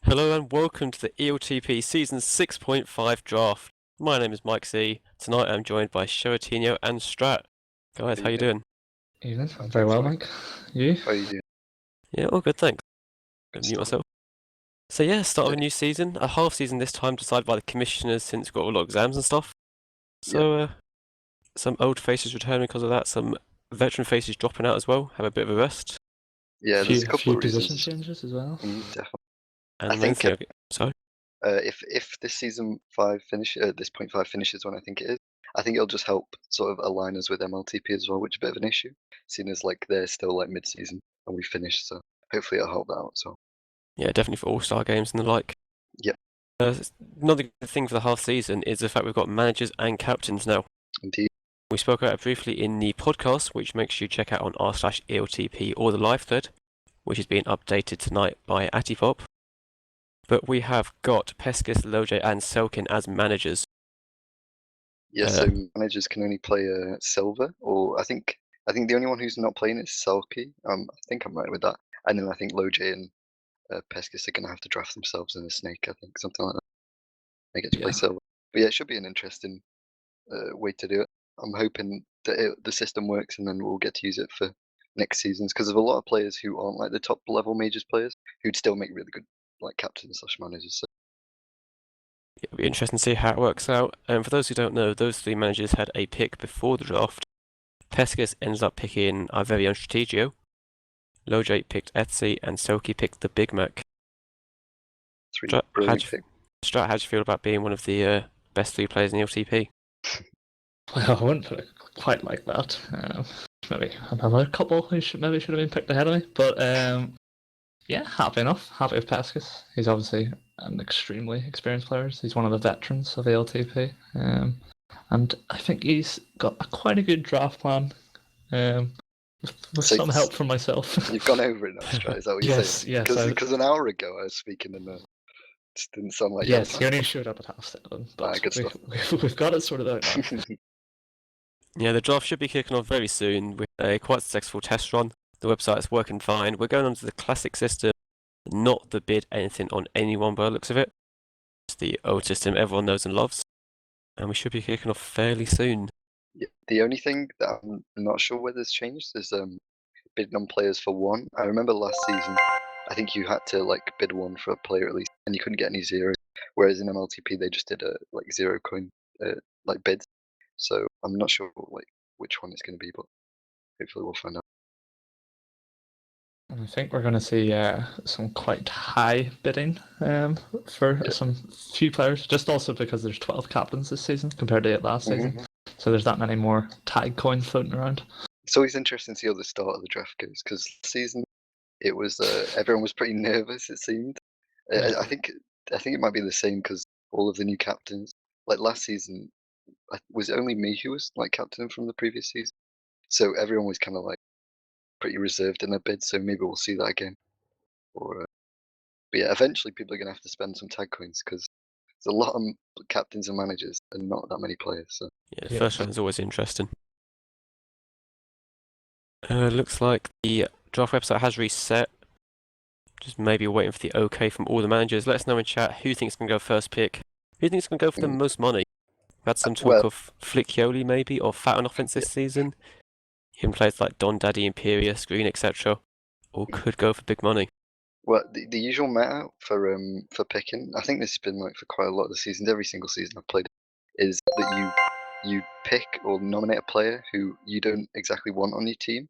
Hello and welcome to the ELTP Season 6.5 draft. My name is Mike C. Tonight I'm joined by Sheratinho and Strat. Guys, how you doing? Evening. I'm very well, Mike. You? How are you doing? Yeah, all good, thanks. Good Mute stuff. myself. So yeah, start of a new season. A half season this time decided by the commissioners since we've got a lot of exams and stuff. So some old faces returning because of that, some veteran faces dropping out as well, have a bit of a rest. Yeah, there's a couple of position reasons. changes as well. Definitely. And I think sorry? if this season 5 finishes, this point 5 finishes when I think it is, I think it'll just help sort of align us with MLTP as well, which is a bit of an issue, seeing as like they're still like mid-season and we finished. So hopefully it'll help that out as well. Yeah, definitely for all-star games and the like. Yep. Another good thing for the half season is the fact we've got managers and captains now. Indeed. We spoke about it briefly in the podcast, which make sure you check out on r/ELTP or the live thread, which is being updated tonight by Atipop. But we have got Peskis, Loj, and Selkin as managers. Yeah, so managers can only play Silver, or I think the only one who's not playing is Selkie. I think I'm right with that. And then I think Loj and Peskis are going to have to draft themselves in a snake, I think, something like that. They get to play Silver. But yeah, it should be an interesting way to do it. I'm hoping that the system works and then we'll get to use it for next seasons, because there's a lot of players who aren't like the top level majors players who'd still make really good like captains/managers. So. It'll be interesting to see how it works out. And for those who don't know, those three managers had a pick before the draft. Peskis ends up picking our very own Strategio. Loj picked Etsy, and Selkie picked the Big Mac. Strat, how do you feel about being one of the best three players in the LTP? Well, I wouldn't put it quite like that. Maybe another couple who should have been picked ahead of me. But yeah, happy enough. Happy with Peskis. He's obviously an extremely experienced player. He's one of the veterans of ELTP. And I think he's got quite a good draft plan. With some help from myself. You've gone over it now, Strat, is that what you're saying? Yes. Because an hour ago I was speaking and it just didn't sound like yes, he only showed up at 7:30, but we've got it sorted out now. Yeah, the draft should be kicking off very soon with a quite successful test run. The website's working fine. We're going on to the classic system, not the bid anything on anyone by the looks of it. It's the old system everyone knows and loves. And we should be kicking off fairly soon. Yeah, the only thing that I'm not sure whether it's changed is bidding on players for one. I remember last season, I think you had to like bid one for a player at least, and you couldn't get any zeros. Whereas in MLTP they just did a like 0 coin like bids. So I'm not sure like which one it's going to be, but hopefully we'll find out. I think we're going to see some quite high bidding for some few players, just also because there's 12 captains this season compared to last season. So there's that many more tag coins floating around. It's always interesting to see how the start of the draft goes, because last season it was everyone was pretty nervous. It seemed. I think it might be the same because all of the new captains. Like last season, was it only me who was like captain from the previous season? So everyone was kind of like pretty reserved in their bid. So maybe we'll see that again. Or, but yeah, eventually people are gonna have to spend some tag coins because there's a lot of captains and managers and not that many players. So yeah, the first round is always interesting. Looks like the draft website has reset. Just maybe waiting for the OK from all the managers. Let us know in chat who thinks can go first pick. Who thinks can go for the most money? We've had some talk of Flickioli maybe, or Fat on offense this season. Even players like Don Daddy, Imperius, Green, etc. All could go for big money. Well, the usual meta for picking, I think this has been like for quite a lot of the seasons. Every single season I've played, is that you pick or nominate a player who you don't exactly want on your team,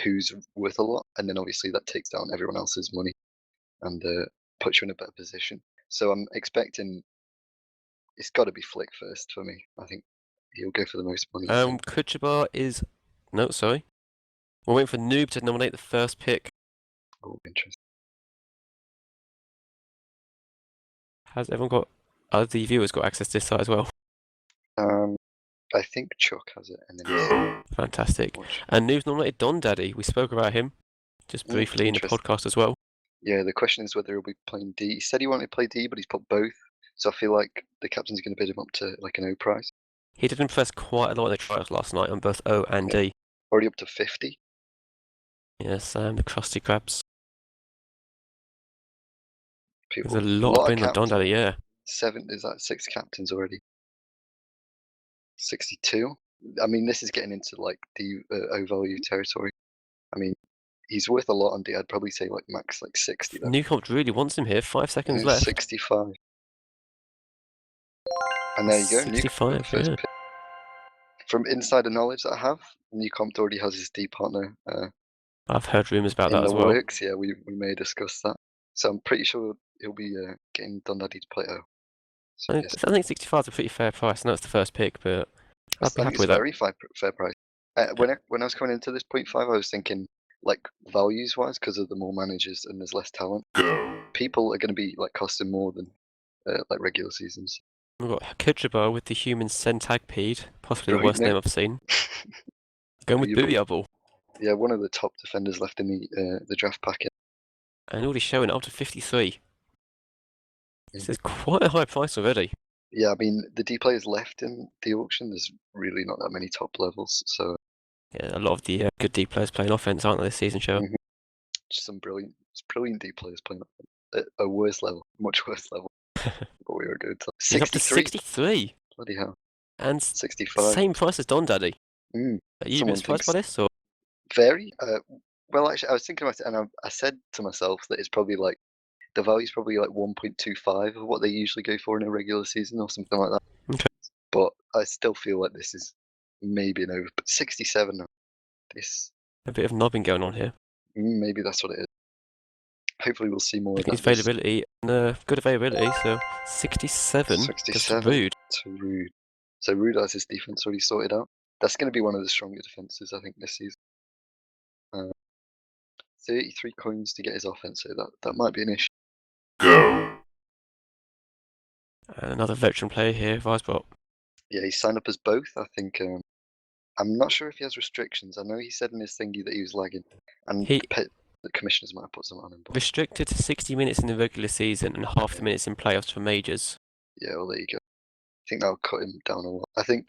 who's worth a lot, and then obviously that takes down everyone else's money and puts you in a better position. So I'm expecting it's got to be Flick first for me. I think he'll go for the most money. Kuchabar is sorry. We're waiting for Noob to nominate the first pick. Oh, interesting. Has everyone got? The viewers got access to this site as well? I think Chuck has it, and then fantastic. And Noob's nominated Don Daddy. We spoke about him just briefly in the podcast as well. Yeah, the question is whether he'll be playing D. He said he wanted to play D, but he's put both. So I feel like the captain's going to bid him up to like an O prize. He did impress quite a lot in the trials last night on both O and D. Already up to 50. Yes, the Krusty Krabs. people. There's a lot playing the captains. Dondaddy, yeah. 6 captains already. 62. I mean, this is getting into like the O-value territory. I mean, he's worth a lot on D. I'd probably say like max like 60 though. Newcomb really wants him here. 5 seconds left. 65. And there you go. 65, Newcomb, first yeah. pick. From insider knowledge that I have, Newcomb already has his D partner I've heard rumours about in that the as well. works. Yeah, we may discuss that. So I'm pretty sure he'll be getting Dundaddy to play O. So I yes, think 65 is a pretty fair price. I know it's the first pick, but I'd be I think happy it's with that. very fair price. When I was coming into this 0.5, I was thinking like values wise, because of the more managers and there's less talent, people are going to be like costing more than like regular seasons. We've got Kidjabo with the human centipede, possibly the Right worst now. name I've seen. Going with Booyable. Yeah, one of the top defenders left in the draft packet. And already showing up to 53. This is quite a high price already. Yeah, I mean, the D players left in the auction, there's really not that many top levels, so... Yeah, a lot of the good D players playing offense, aren't they, this season, show? Just some brilliant D players playing at a worse level, much worse level. But we were good. He's up to 63! Bloody hell. And 65. same price as Dondaddy. Mm. Are you a bit surprised by this, or...? Very. Well, actually, I was thinking about it, and I said to myself that it's probably like... The value's probably like 1.25 of what they usually go for in a regular season or something like that. Okay. But I still feel like this is maybe an over. But 67 now. This. A bit of knobbing going on here. Maybe that's what it is. Hopefully we'll see more of His that. availability, good availability, so 67. 67 to Rude. To Rude. So Rude has his defense already sorted out. That's going to be one of the stronger defenses, I think, this season. 33 coins to get his offense, so that might be an issue. And another veteran player here, Vicebot. Yeah, he signed up as both. I think. I'm not sure if he has restrictions. I know he said in his thingy that he was lagging, and the commissioners might have put some on him. But... Restricted to 60 minutes in the regular season and half the minutes in playoffs for majors. Yeah, well, there you go. I think that'll cut him down a lot. I think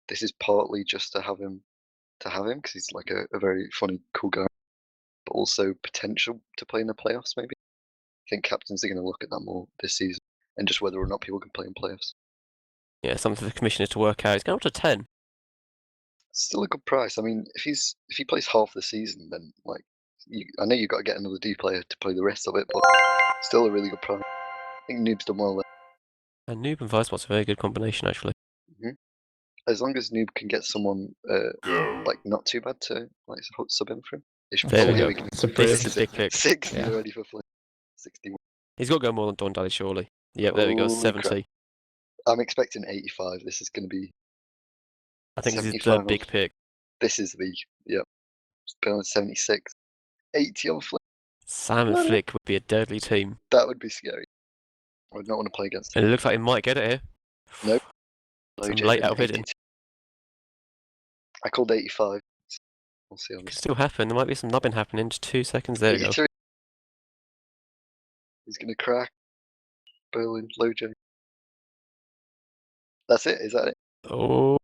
this is partly just to have him, because he's like a very funny, cool guy, but also potential to play in the playoffs. Maybe. I think captains are going to look at that more this season, and just whether or not people can play in playoffs. Yeah, something for the commissioners to work out. He's going up to 10. Still a good price. I mean, if he plays half the season, then like, I know you've got to get another D player to play the rest of it, but still a really good price. I think Noob's done well there. And Noob and Vicebot's a very good combination, actually. As long as Noob can get someone like not too bad to like sub in for him. There we go. It's a This is a big pick. 60 Yeah. already for Flynn. 61. He's got to go more than Dondaddy, surely. Yep, there we go, Holy 70. crap. I'm expecting 85. This is going to be. I think this is the 75. big pick. This is the Spin on 76. 80 on Flynn. Sam and Flick would be a deadly team. That would be scary. I would not want to play against him. And it looks like he might get it here. Nope. Some late outbidding. I called 85. We'll see on Could this. still happen. There might be some nubbing happening. Just 2 seconds. There you go. 83. He's going to crack. Berlin, low J. That's it. Is that it? Oh,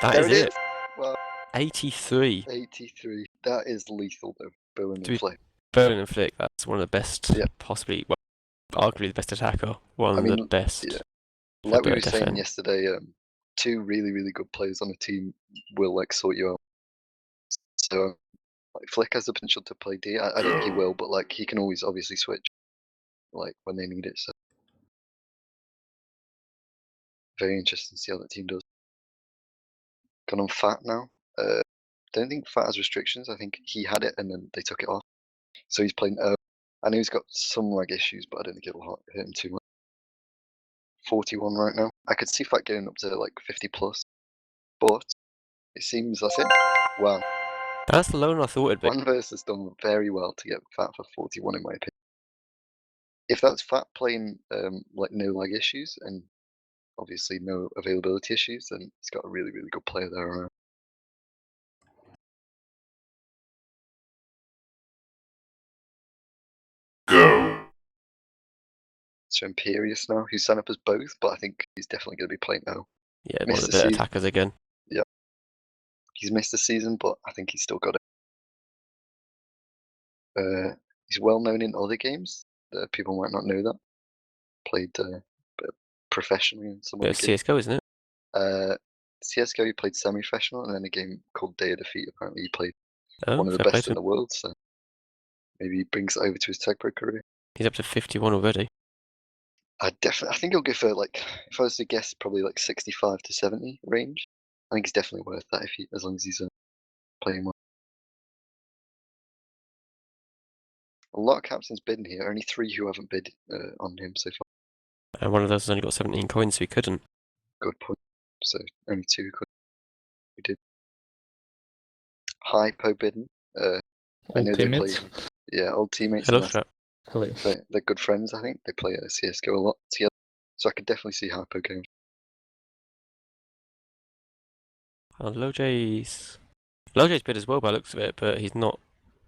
that There is it it. Wow. 83. 83. That is lethal though. Berlin To be- and Flay. Berlin and Flick, that's one of the best, Yeah. possibly, well, arguably the best attacker. One I of mean, the best. yeah. Like we were Berlin saying defend. yesterday, 2 really, really good players on a team will like sort you out. So like Flick has the potential to play D. I don't think he will, but like he can always obviously switch like when they need it. So very interesting to see how that team does. Gone on Fat now. Don't think Fat has restrictions. I think he had it and then they took it off. So he's playing O. I know he's got some lag issues, but I don't think it'll hurt him too much. 41 right now. I could see Fat getting up to like 50 plus, but it seems that's it. Wow. That's the lower I thought it'd be. One verse has done very well to get Fat for 41 in my opinion. If that's Fat playing like no lag issues and obviously no availability issues, then he's got a really, really good player there. So Imperious now, who's signed up as both, but I think he's definitely going to be playing now. Yeah, one Missed of the the better season. attackers again. He's missed the season, but I think he's still got it. He's well known in other games. People might not know that. played professionally in some Bit other of game. CS:GO, isn't it? CS:GO he played semi-professional, and then a game called Day of Defeat. Apparently he played Oh, one of the fair play best to in him. the world. So maybe he brings it over to his Tech Pro career. He's up to 51 already. I think he'll go for like, if I was to guess, probably like 65 to 70 range. I think he's definitely worth that as long as he's playing well. A lot of captains bidding here. Only 3 who haven't bid on him so far. And one of those has only got 17 coins, so he couldn't. Good point. So only 2 who did. Hypo bidding. I Old know teammates. they play. Yeah, old teammates. Hello, And Strap. Hello. they're good friends. I think they play CS:GO a lot together. So I could definitely see Hypo going. LoJ's bid as well by the looks of it, but he's not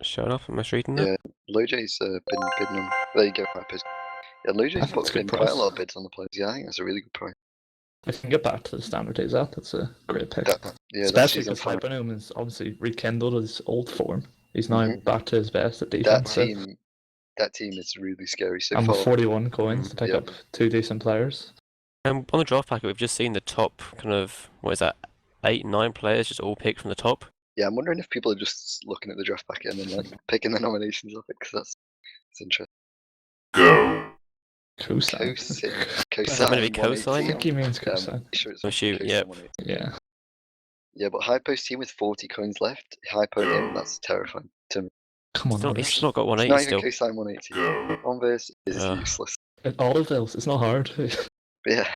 showing up. Am I reading that? Yeah, LoJ's been bidding on. There you go, Hypo's. Yeah, I LoJ's think that's put a good in quite a price. lot of bids on the players. Yeah, I think that's a really good price. If you can get back to the standard days out, that's a great pick. That Especially season because five. Hypernome has obviously rekindled his old form. He's now Mhm. back to his best at That defense. So. team is really scary so And far. with 41 coins to pick yeah. up 2 decent players. On the draft packet, we've just seen the top kind of, what is that, 8, 9 players just all picked from the top. Yeah, I'm wondering if people are just looking at the draft packet and then like picking the nominations off it, because that's interesting. Cosign. Is that meant to be I cosign? think he means cosign. Sure it's Oh, shoot, yep. 180. Yeah. Yeah, but Hypo's team with 40 coins left, Hypo and him, that's terrifying to me. Come on, He's not got It's 180 not still. even cosign 180. Converse is useless. All of those, it's not hard. But yeah,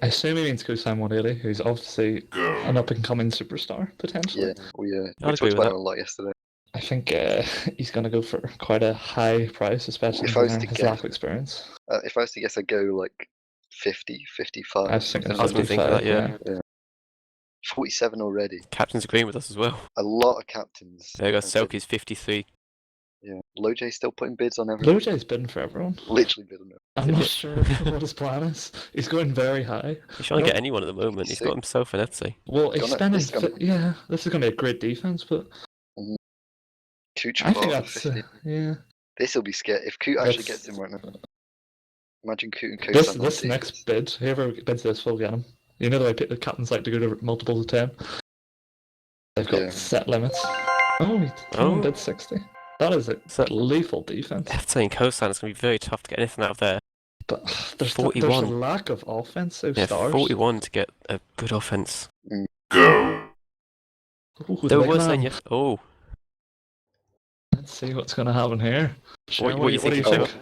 I assume he means cosign 180, who's obviously an up and coming superstar, potentially. yeah, we I'd talked agree with about that. him a lot yesterday. I think he's going to go for quite a high price, especially If I was considering to his guess- lack of experience. If I was to guess, I'd go like 50, 55. I was thinking something I was like gonna think of 55, that, yeah. 47 already. Captain's agreeing with us as well. A lot of captains. There you go, have bid. Selkie's 53. Yeah, LoJ's still putting bids on everyone. LoJ's bidding for everyone. Literally bidding on I'm not sure what his plan is. He's going very high. He's trying to No. get anyone at the moment. He's got himself an Etsy. Well, he's Gonna- spending. it's gonna- Yeah, this is going to be a great defense, but Kuch I think for that's 50. yeah. This will be scary. If Coot actually That's- gets him right now. Imagine Coot and This Kosan. this next bid, whoever bids this will get him. You know the way the captains like to go to multiples of 10. They've got Yeah. set limits. Oh, he bid 60. That is a So- lethal defense. Etsy and Cosign is going to be very tough to get anything out of there. But there's a 41. lack of offensive Yeah, stars. 41 to get a good offense. Ooh, They the were big saying man. yes. Oh, Let's see what's going to happen here. Sure, what do you think?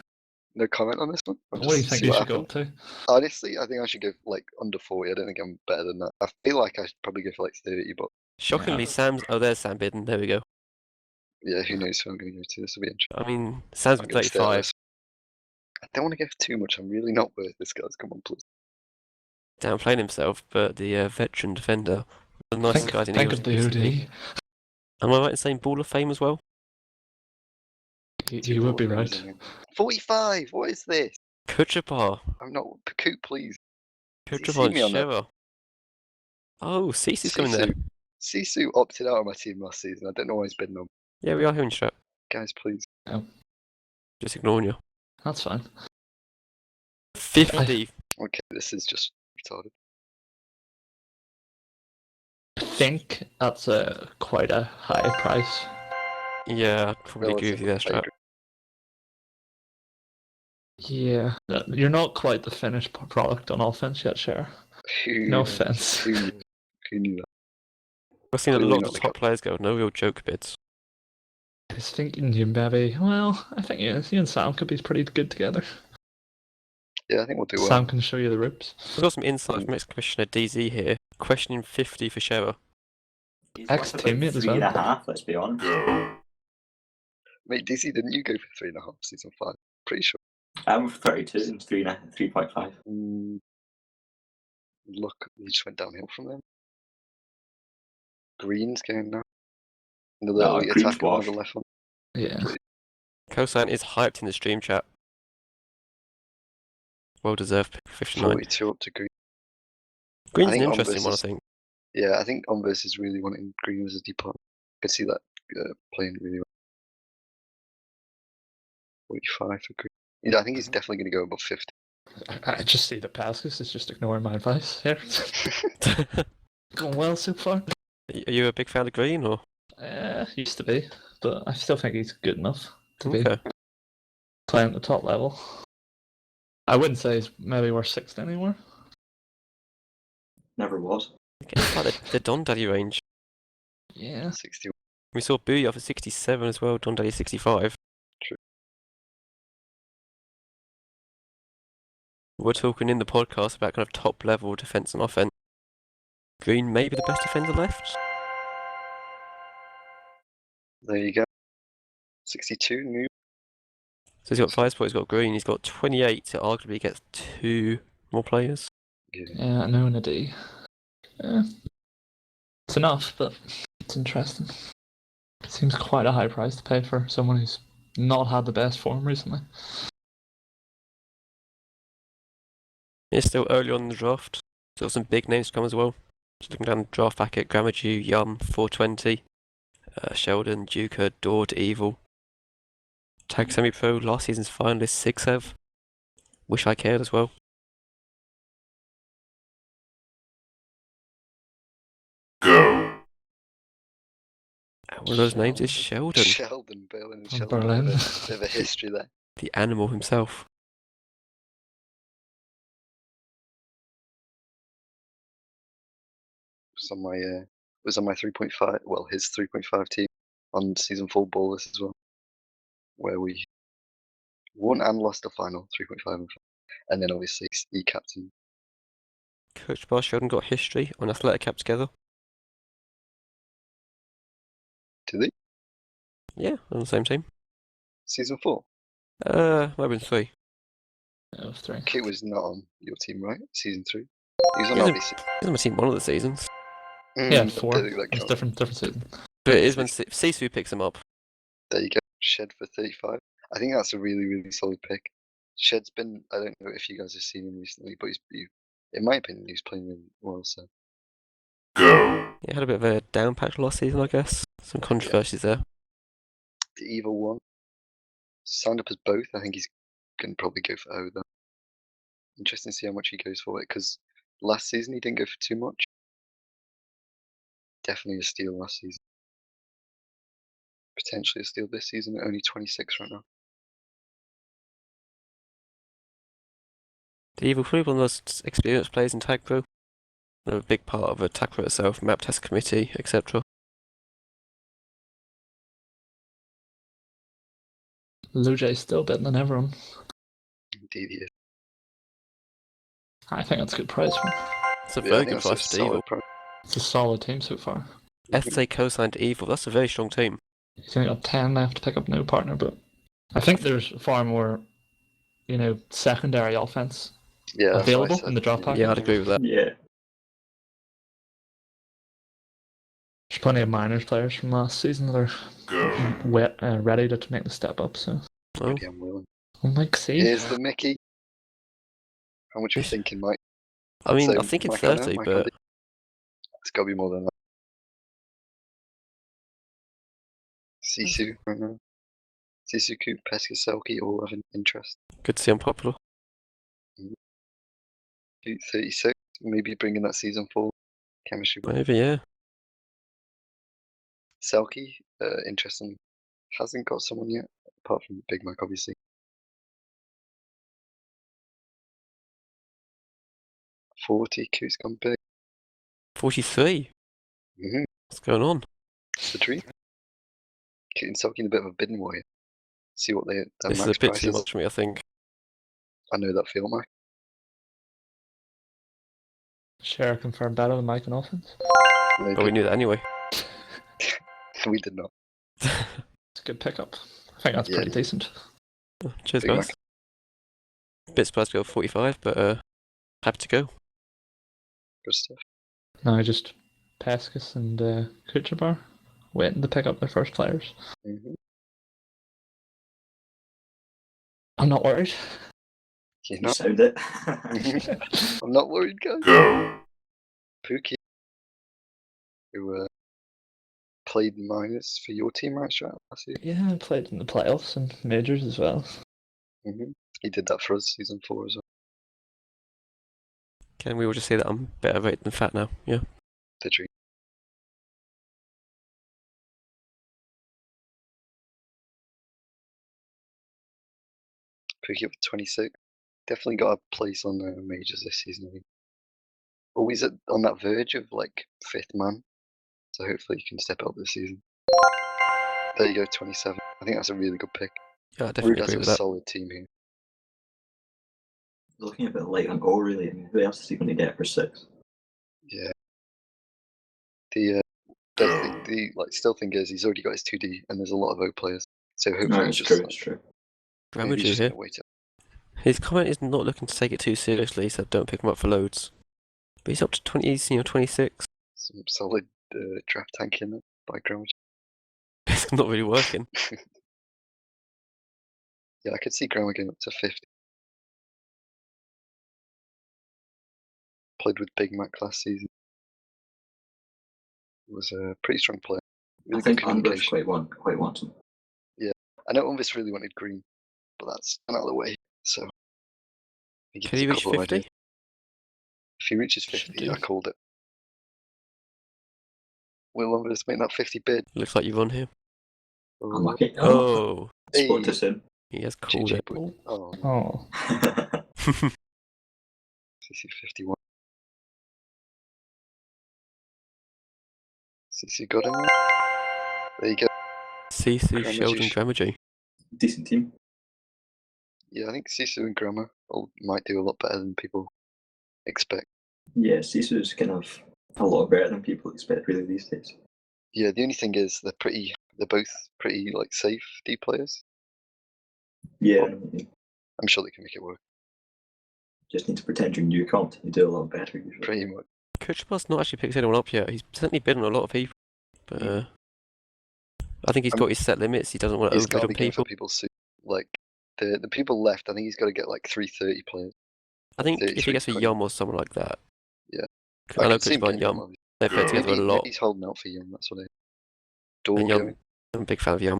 No comment on this one. What do you think you should go up to? Honestly, I think I should go like under 40. I don't think I'm better than that. I feel like I should probably go for like 30, but Shockingly, Yeah. Sam's. Oh, there's Sam Bidden. There we go. yeah, who knows who I'm going to go to. This will be interesting. I mean, Sam's I'm with gonna stay on 35. this. I don't want to go for too much. I'm really not worth this, guys. Come on, please. Downplaying himself, but the veteran defender. The nicest guys in Think Eagles. of the OD. Am I right in saying Ball of Fame as well? You would be right. 45. What is this? Kuchabar. I'm not. Coot, please. Does he see Kuchabar me on and that? Sheva. Oh, Cece's coming there. Sisu opted out of my team last season. I don't know why he's bidding on. Yeah, we are hearing shit. Guys, please. Just ignoring you. That's fine. 50. Okay, this is just retarded. I think that's quite a high price. Yeah, I'd probably agree with you there, Relatively, I Strap. Yeah. You're not quite the finished product on offense yet, Cher. Who, No offense. Who knew that? We've seen a Clearly lot not of the top players go. No real joke bids. I was thinking you maybe. Well, I think you and Sam could be pretty good together. Yeah, I think we'll do well. Sam can show you the ropes. We've got some insight from ex-commissioner DZ here. Questioning 50 for Sheva. He's Ex-teammate as three and a well. half, let's be honest. Mate, DC, didn't you go for 3.5 season 5? Pretty sure. I'm 32 and 3.5. Look, he just went downhill from there. Green's going now. Another No, elite Green's attacker, one of the washed. left one. Yeah. Kosan is hyped in the stream chat. Well deserved pick, 59. 42 up to Green. Green's an think on interesting one, I versus- think. Yeah, I think Onverse is really wanting Green as a deep part. I could see that playing really well. 45 for Green. Yeah, I think he's definitely going to go above 50. I just see that Pascus is just ignoring my advice here. Going well so far. Are you a big fan of Green or? Used to be, but I still think he's good enough to be Okay. playing at the top level. I wouldn't say he's maybe worth 60 anymore. Never was. It's like the Don Daddy range. Yeah. 60. We saw Booyah for 67 as well, Don Daddy 65. True. We're talking in the podcast about kind of top level defense and offense. Green may be the best defender left. There you go. 62 new. So he's got 5 spots, he's got Green, he's got 28, so arguably gets 2 more players. Yeah, no and a D. It's enough, but it's interesting. It seems quite a high price to pay for someone who's not had the best form recently. It's still early on in the draft. Still some big names to come as well. Just looking down the draft packet, Grammaju, Yum, 420, Sheldon, Duker, Dord, Evil. Tag semi-pro, last season's finalist, Sigsev. Wish I cared as well. One of those names is Sheldon, Sheldon, Berlin, From Sheldon. Berlin. Bit of a history there. the animal himself. Was on my 3.5. Well, his 3.5 team on season 4 ballers as well, where we won and lost the final 3.5 and 5, and then obviously E captain. Coached by Sheldon got history on Athletic Cap together. Did they? Yeah, on the same team. Season 4. Might have been 3. Out of 3. Kit was not on your team, right? Season 3. He was on He was obviously. He's on my team one of the seasons. Yeah, but 4. don't think that It's counts. different season. But it is when Sisu picks him up. There you go. Shed for 35. I think that's a really, really solid pick. Shed's been, I don't know if you guys have seen him recently, but in my opinion, he's playing really well. So He had a bit of a down patch last season, I guess. Some controversies there. the evil one signed up as both. I think he's going to probably go for O though. Interesting to see how much he goes for it, because last season he didn't go for too much. Definitely a steal last season. Potentially a steal this season at only 26 right now. The Evil Crew, one of those experienced players in Tag Pro. They're a big part of a Tag Pro itself, map test committee, etc. Lujay's still better than everyone. Indeed he is. I think that's a good price for him. It's a Yeah, I very think good that's a price for the Evil. solid price. It's a solid team so far. SA co-signed Evil, that's a very strong team. He's only got 10 left to pick up a new partner, but I think there's far more, secondary offense Yeah, that's what I available said. in the draft pack. Yeah, I'd agree with that. Yeah. There's plenty of minors players from last season that are ready to make the step up. So, Oh, Ready, I'm willing. Mike C. Here's the Mickey. How much are you Yes. thinking, Mike? I mean, So, I'm thinking Mike, I know, 30, Mike, but it's got to be more than that. Sisu right now. Sisuku, Peskiselki all have an interest. good to see unpopular. 36, maybe bringing that season 4 chemistry back. Maybe, yeah. Selkie, interesting. Hasn't got someone yet, apart from Big Mac, obviously. 40, Coot's gone big. 43? Mm-hmm. What's going on? It's the dream. Coot and Selkie in a bit of a bidding war here. See what their This is max a bit price too is. much for me, I think. I know that feel, Mike. Share confirmed better than Mike in offense. They But we did. knew that anyway. We did not. It's a good pickup. I think that's Yeah. pretty decent. Cheers, Big guys. Mac. Bit surprised to go 45, but happy to go. Good stuff. Now just Pescus and Kucherbar waiting to pick up their first players. Mm-hmm. I'm not worried. You're You not. sound it. I'm not worried, guys. Pookie, who played minors for your team, right, Strat, last year? Yeah, I played in the playoffs and majors as well. He did that for us season 4 as well. Can we all just say that I'm better rated than Fat now? Yeah. The dream. Pick up 26. Definitely got a place on the majors this season, I think. Always on that verge of like 5th man. So hopefully you can step up this season. There you go, 27. I think that's a really good pick. Yeah, I definitely Rude has agree a with that. solid team here. Looking a bit light on O, really. I mean, who else is he going to get for 6? Yeah. The like still thing is he's already got his 2D and there's a lot of O players. So hopefully No, he it's just true, like, it's true. maybe he's Gramager just here. gonna wait it. His comment is not looking to take it too seriously, so don't pick him up for loads. But he's up to 20, 26. Some solid draft tank in there by Gramager. It's not really working. Yeah, I could see Graham getting up to 50. Played with Big Mac last season. Was a pretty strong player. Really I think good Unbush communication. quite wants him. I know Unvis really wanted green, but that's out of the way. So he gives Can he a reach couple of 50? ideas. If he reaches Should 50, do. I called it. Will Unvis make that 50 bid? Looks like you've won here. Oh, Unlucky. Oh, Sport hey. to soon. he has called GG, it. boy. Oh, Oh, CC 51. CC got him. There you go. Sisu, Gramager Sheldon, sh- Gramager. Decent team. Yeah, I think Sisu and Grammar might do a lot better than people expect. Yeah, Sisu's kind of a lot better than people expect really these days. Yeah, the only thing is they're both pretty like safe D players. Yeah, Well, I'm sure they can make it work. just need to pretend you're new comp. You do a lot better usually. Pretty much. Coach Boss not actually picked anyone up yet. He's certainly bid on a lot of people. But I think he's got his set limits. He doesn't want to He's got overbid to on be going for people. people soon. Like the people left, I think he's got to get like 330 players. I think if he 33 gets a 20. Yum or someone like that. Yeah. I know could see Coach him Boss and getting Yum. obviously. They play together a Maybe lot. he's holding out for Yum. That's what I. Door And going. Yum, I'm a big fan of Yum.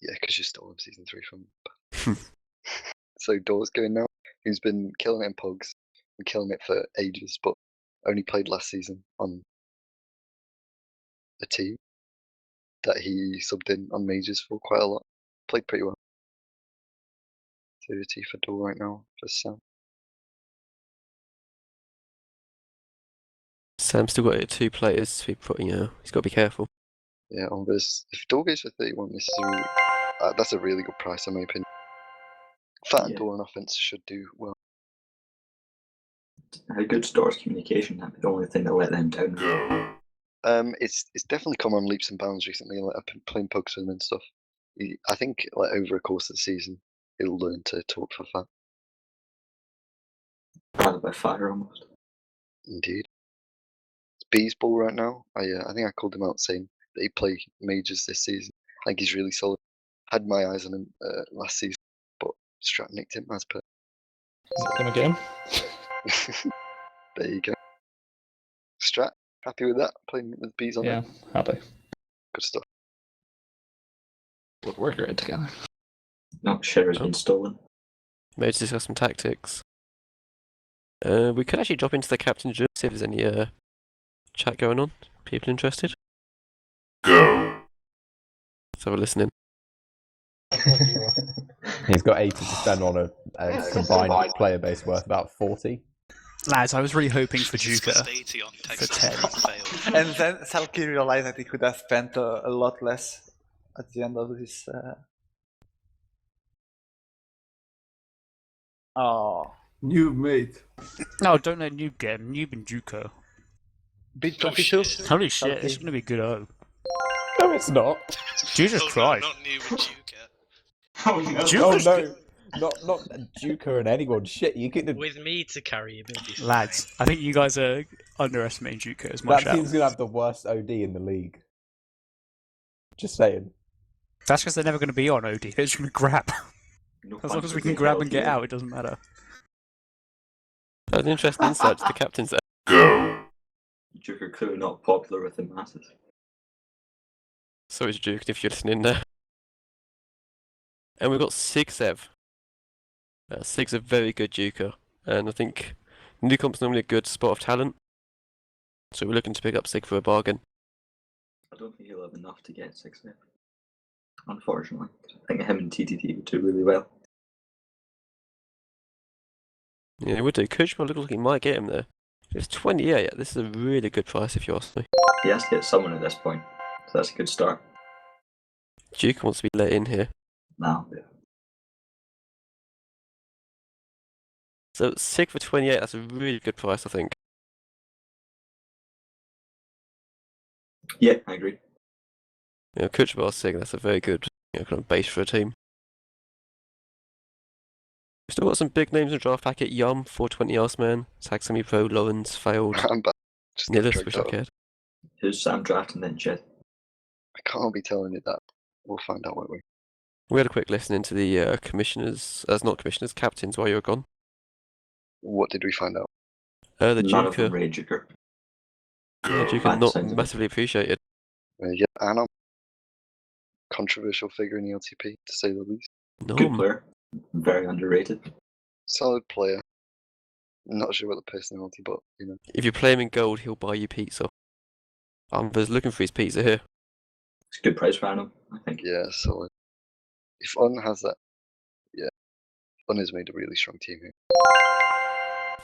Yeah, because you stole him season 3 from. So Door's going now. Who's been killing it in Pogs and killing it for ages, but only played last season on a team that he subbed in on majors for quite a lot. Played pretty well. 30 for Door right now for Sam. Sam's still got 2 players. So he's got to be careful. Yeah, on this, if Door goes for 31, this is that's a really good price in my opinion. Fat and Yeah. Door on offense should do well. How good Store's communication? That'd be the only thing that let them down. It's definitely come on leaps and bounds recently. Like I've been playing Pogs with him and stuff. I think like over a course of the season, he'll learn to talk for Fat. Rather by fire almost. Indeed. It's B's ball right now. I think I called him out saying that he'd play majors this season. I think he's really solid. Had my eyes on him last season, but Strat nicked him as per. gonna get him. There you go. Strat, happy with that? Playing with B's on Yeah, it? happy. Good stuff. Would work great together. No, Shera's been stolen. Maybe to discuss some tactics. We could actually drop into the captain's room, see if there's any chat going on. People interested? Go! So we're listening. He's got 80 to spend on a combined player base worth about 40. Lads, I was really hoping for Just Juka spent 80 on for Texas 10. failed. And then Salky realized that he could have spent a lot less at the end of this. Oh, New mate. No, don't let Noob get him. Noob and Juka. bid Oh, 22. shit. Holy shit, Okay. it's gonna be good O. No, it's not. Jesus Oh, Christ. No, not new with Duke. Oh no! Oh Juka's no, not Juka and anyone. Shit, you could. With me to carry him, it'll be fine. Lads, I think you guys are underestimating Juka as much. That team's gonna have the worst OD in the league. Just saying. That's because they're never going to be on OD. They're just going to grab. No As long as we punches can in grab hell and get here. out, it doesn't matter. That's an interesting insight to the captain's. Joker clearly not popular with the masses. Sorry, Duke, if you're listening there. And we've got Sigsev. Sig's a very good Duker, and I think Newcomp's normally a good spot of talent. So we're looking to pick up Sig for a bargain. I don't think he'll have enough to get 6 now. Unfortunately. I think him and TTT would do really well. Yeah, he would do. Kuchma looks like he might get him there. If it's 28, this is a really good price if you ask me. He has to get someone at this point, so that's a good start. Duke wants to be let in here. Now, So Sig for 28, that's a really good price, I think. yeah, I agree. Kuchma or Sig, that's a very good kind of base for a team. We've still got some big names in the draft packet. Yum, 420 Arseman, Saxony Pro, Lawrence, failed. I'm back. Just got Nillis, dragged wish I out. could. Who's Sam drafting then, Chet? I can't be telling you that. We'll find out, won't we? We had a quick listen into the commissioners, not commissioners, captains while you were gone. What did we find out? The None of them Duker. rate Joker. Duker By the not sounds of it. massively appreciated. Yeah, Anna. Controversial figure in ELTP, to say the least. Good Norm. player. Very underrated. Solid player. Not sure about the personality, but, you know. If you play him in gold, he'll buy you pizza. Amber's looking for his pizza here. It's a good price for him, I think. Yeah, solid. If Un has that, yeah. Un has made a really strong team here.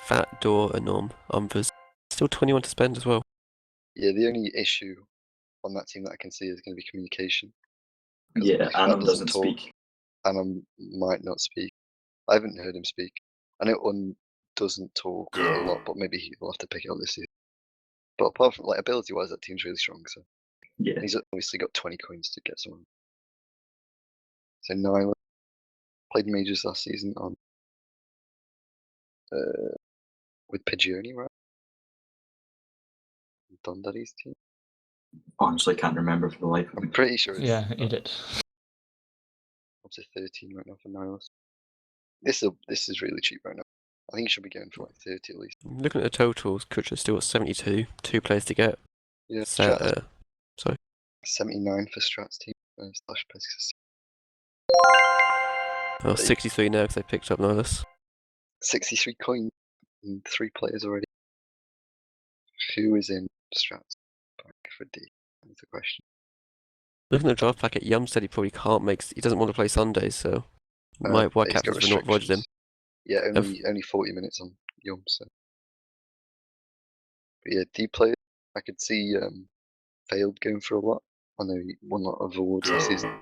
Fat Door and Norm. Amber's still 21 to spend as well. Yeah, the only issue on that team that I can see is going to be communication. 'Cause Yeah, if Fat Anam doesn't talk, speak. Anam might not speak. I haven't heard him speak. I know Un doesn't talk a lot, but maybe he'll have to pick it up this year. But apart from, like, ability-wise, that team's really strong, so. Yeah. He's obviously got 20 coins to get someone. So Nyla played majors last season on with Pigioni, right? Dondari's team. Honestly, can't remember for the life of me. I'm pretty sure it's Yeah, he did. up to 13 right now for Nyla. This is really cheap right now. I think you should be going for like 30 at least. Looking at the totals, Kucher's still at 72. 2 players to get. Yeah, So, Strat 79 for Strat's team slash Pescas. well, 63 now because they picked up Nihilus. 63 coins and 3 players already. Who is in Strat's back for D? That's the question. Looking at the draft packet, Yum said he probably can't make. He doesn't want to play Sundays, so might why He's got captains have not avoided him. restrictions. Yeah, only 40 minutes on Yum, so. But yeah, D players, I could see Failed going for a lot. I know he won a lot of awards this season.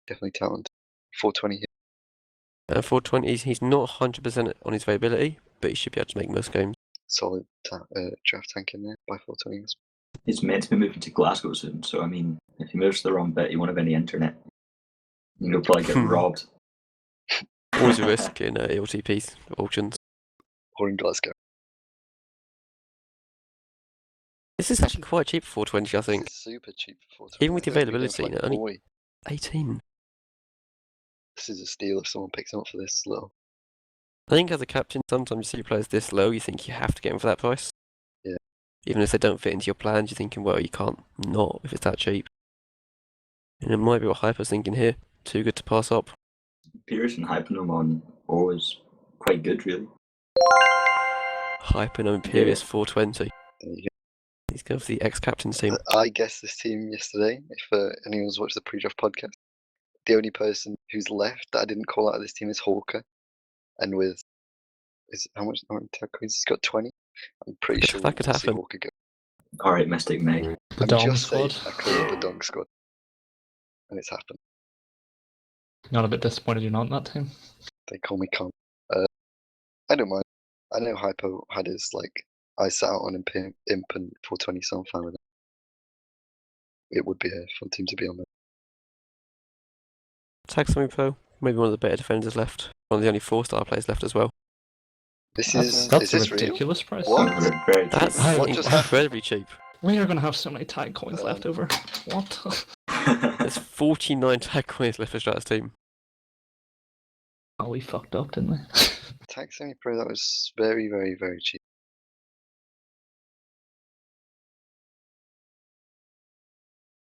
Definitely talented. 420 here. 420, he's not 100% on his availability, but he should be able to make most games. Solid draft tank in there by 420. He's meant to be moving to Glasgow soon, so I mean, if he moves to the wrong bit, he won't have any internet. He'll probably get robbed. Always a risk in ELTP auctions. Or in Glasgow. This is actually quite cheap for 420, I think. This is super cheap for 420. Even with the I think we're going availability, for, like, only 40. 18. This is a steal if someone picks him up for this little. I think as a captain, sometimes you see players this low, you think you have to get them for that price. Yeah. Even if they don't fit into your plans, you're thinking, well, you can't not if it's that cheap. And it might be what Hyper's thinking here. Too good to pass up. Pierce and hyping him on O is quite good, really. Hyper no Imperious Yeah. 420. There you He's going for the ex-captain's team. go. I guessed this team yesterday. If anyone's watched the pre-draft podcast, the only person who's left that I didn't call out of this team is Hawker, and with how much tag coins? He's got 20. I'm pretty sure That could we'll see happen. Hawker go. Alright, Mystic Meg. The I'm Dong just squad. saying, I call it the Dong squad, and it's happened. Not a bit disappointed you're not in that team. They call me Con. I don't mind. I know Hypo had his I sat out on Imp and 420, so I'm fine with it. It would be a fun team to be on there. Taxonomy Pro, maybe one of the better defenders left. One of the only 4-star players left as well. This That's is a this ridiculous price. What? Very cheap. That's What just happened? incredibly cheap. We are going to have so many tag coins left over. What? There's 49 tag coins left for Strat's team. Oh, we fucked up, didn't we? Taxonomy Pro, that was very, very, very cheap.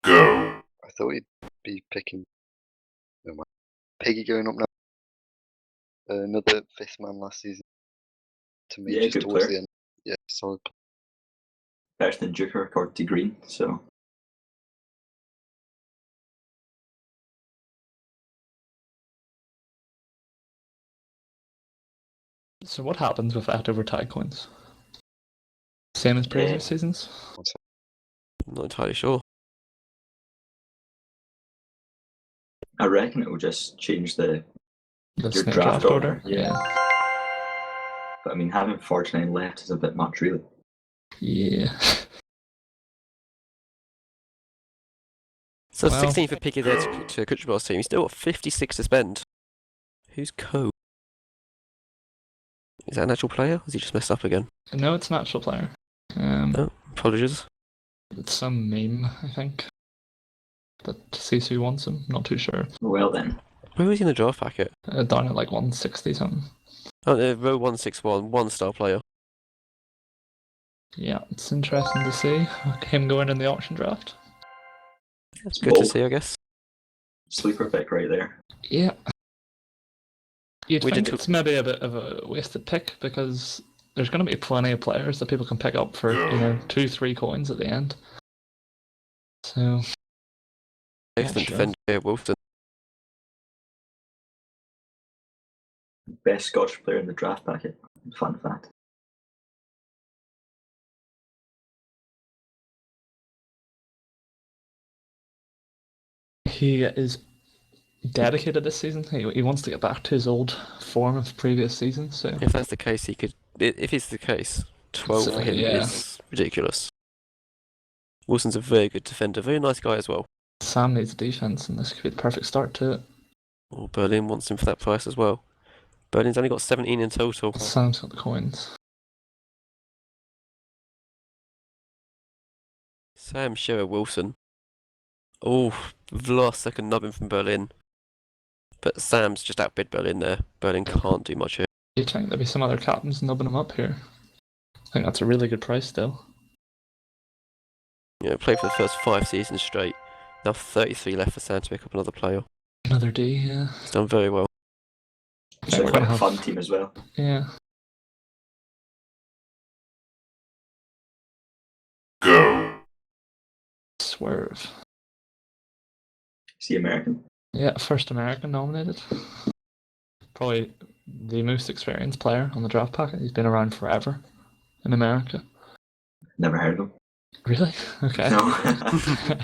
I thought he'd be picking. No mind. Piggy going up now. Another 5th man last season. To me, Yeah, just good towards player. the end. Yeah, solid. Better than Joker according to Green, so. So what happens with leftover tag coins? Same as previous seasons? I'm not entirely sure. I reckon it will just change The your snake draft order. Yeah. But I mean, having 49 left is a bit much, really. Yeah. So Well- 16 for Picky there to Kutcherbal's team. He's still got 56 to spend. Who's Co? Is that an actual player? Or has he just messed up again? No, it's an actual player. Oh, apologies. It's some meme, I think. But Sisu wants him, not too sure. Well then. Where was he in the draft packet? Down at like 160 something. Oh, row 161, 1-star player. Yeah, it's interesting to see him going in the auction draft. That's good to Bold. see, I guess. Sleeper pick right there. Yeah. You'd We think did it's maybe a bit of a wasted pick because there's going to be plenty of players that people can pick up for 2-3 coins at the end. So Excellent sure. defender here, Wilson. Best Scottish player in the draft packet. Fun fact. he is dedicated this season. He wants to get back to his old form of previous seasons. So If that's the case, he could. If it's the case, 12 for him yeah. is ridiculous. Wilson's a very good defender, very nice guy as well. Sam needs defense, and this could be the perfect start to it. Well, Berlin wants him for that price as well. Berlin's only got 17 in total. Sam's got the coins. Sam Shearer Wilson. Oh, the last second nubbing from Berlin. But Sam's just outbid Berlin there. Berlin can't do much here. You think there'll be some other captains nubbing him up here? I think that's a really good price still. You know, played for the first 5 seasons straight. Now 33 left for Sam to pick up another player. Another D, yeah. He's done very well. It's quite a fun team as well. Yeah. Swerve. Is he American? Yeah, first American nominated. Probably the most experienced player on the draft packet. He's been around forever in America. Never heard of him. Really? Okay. No.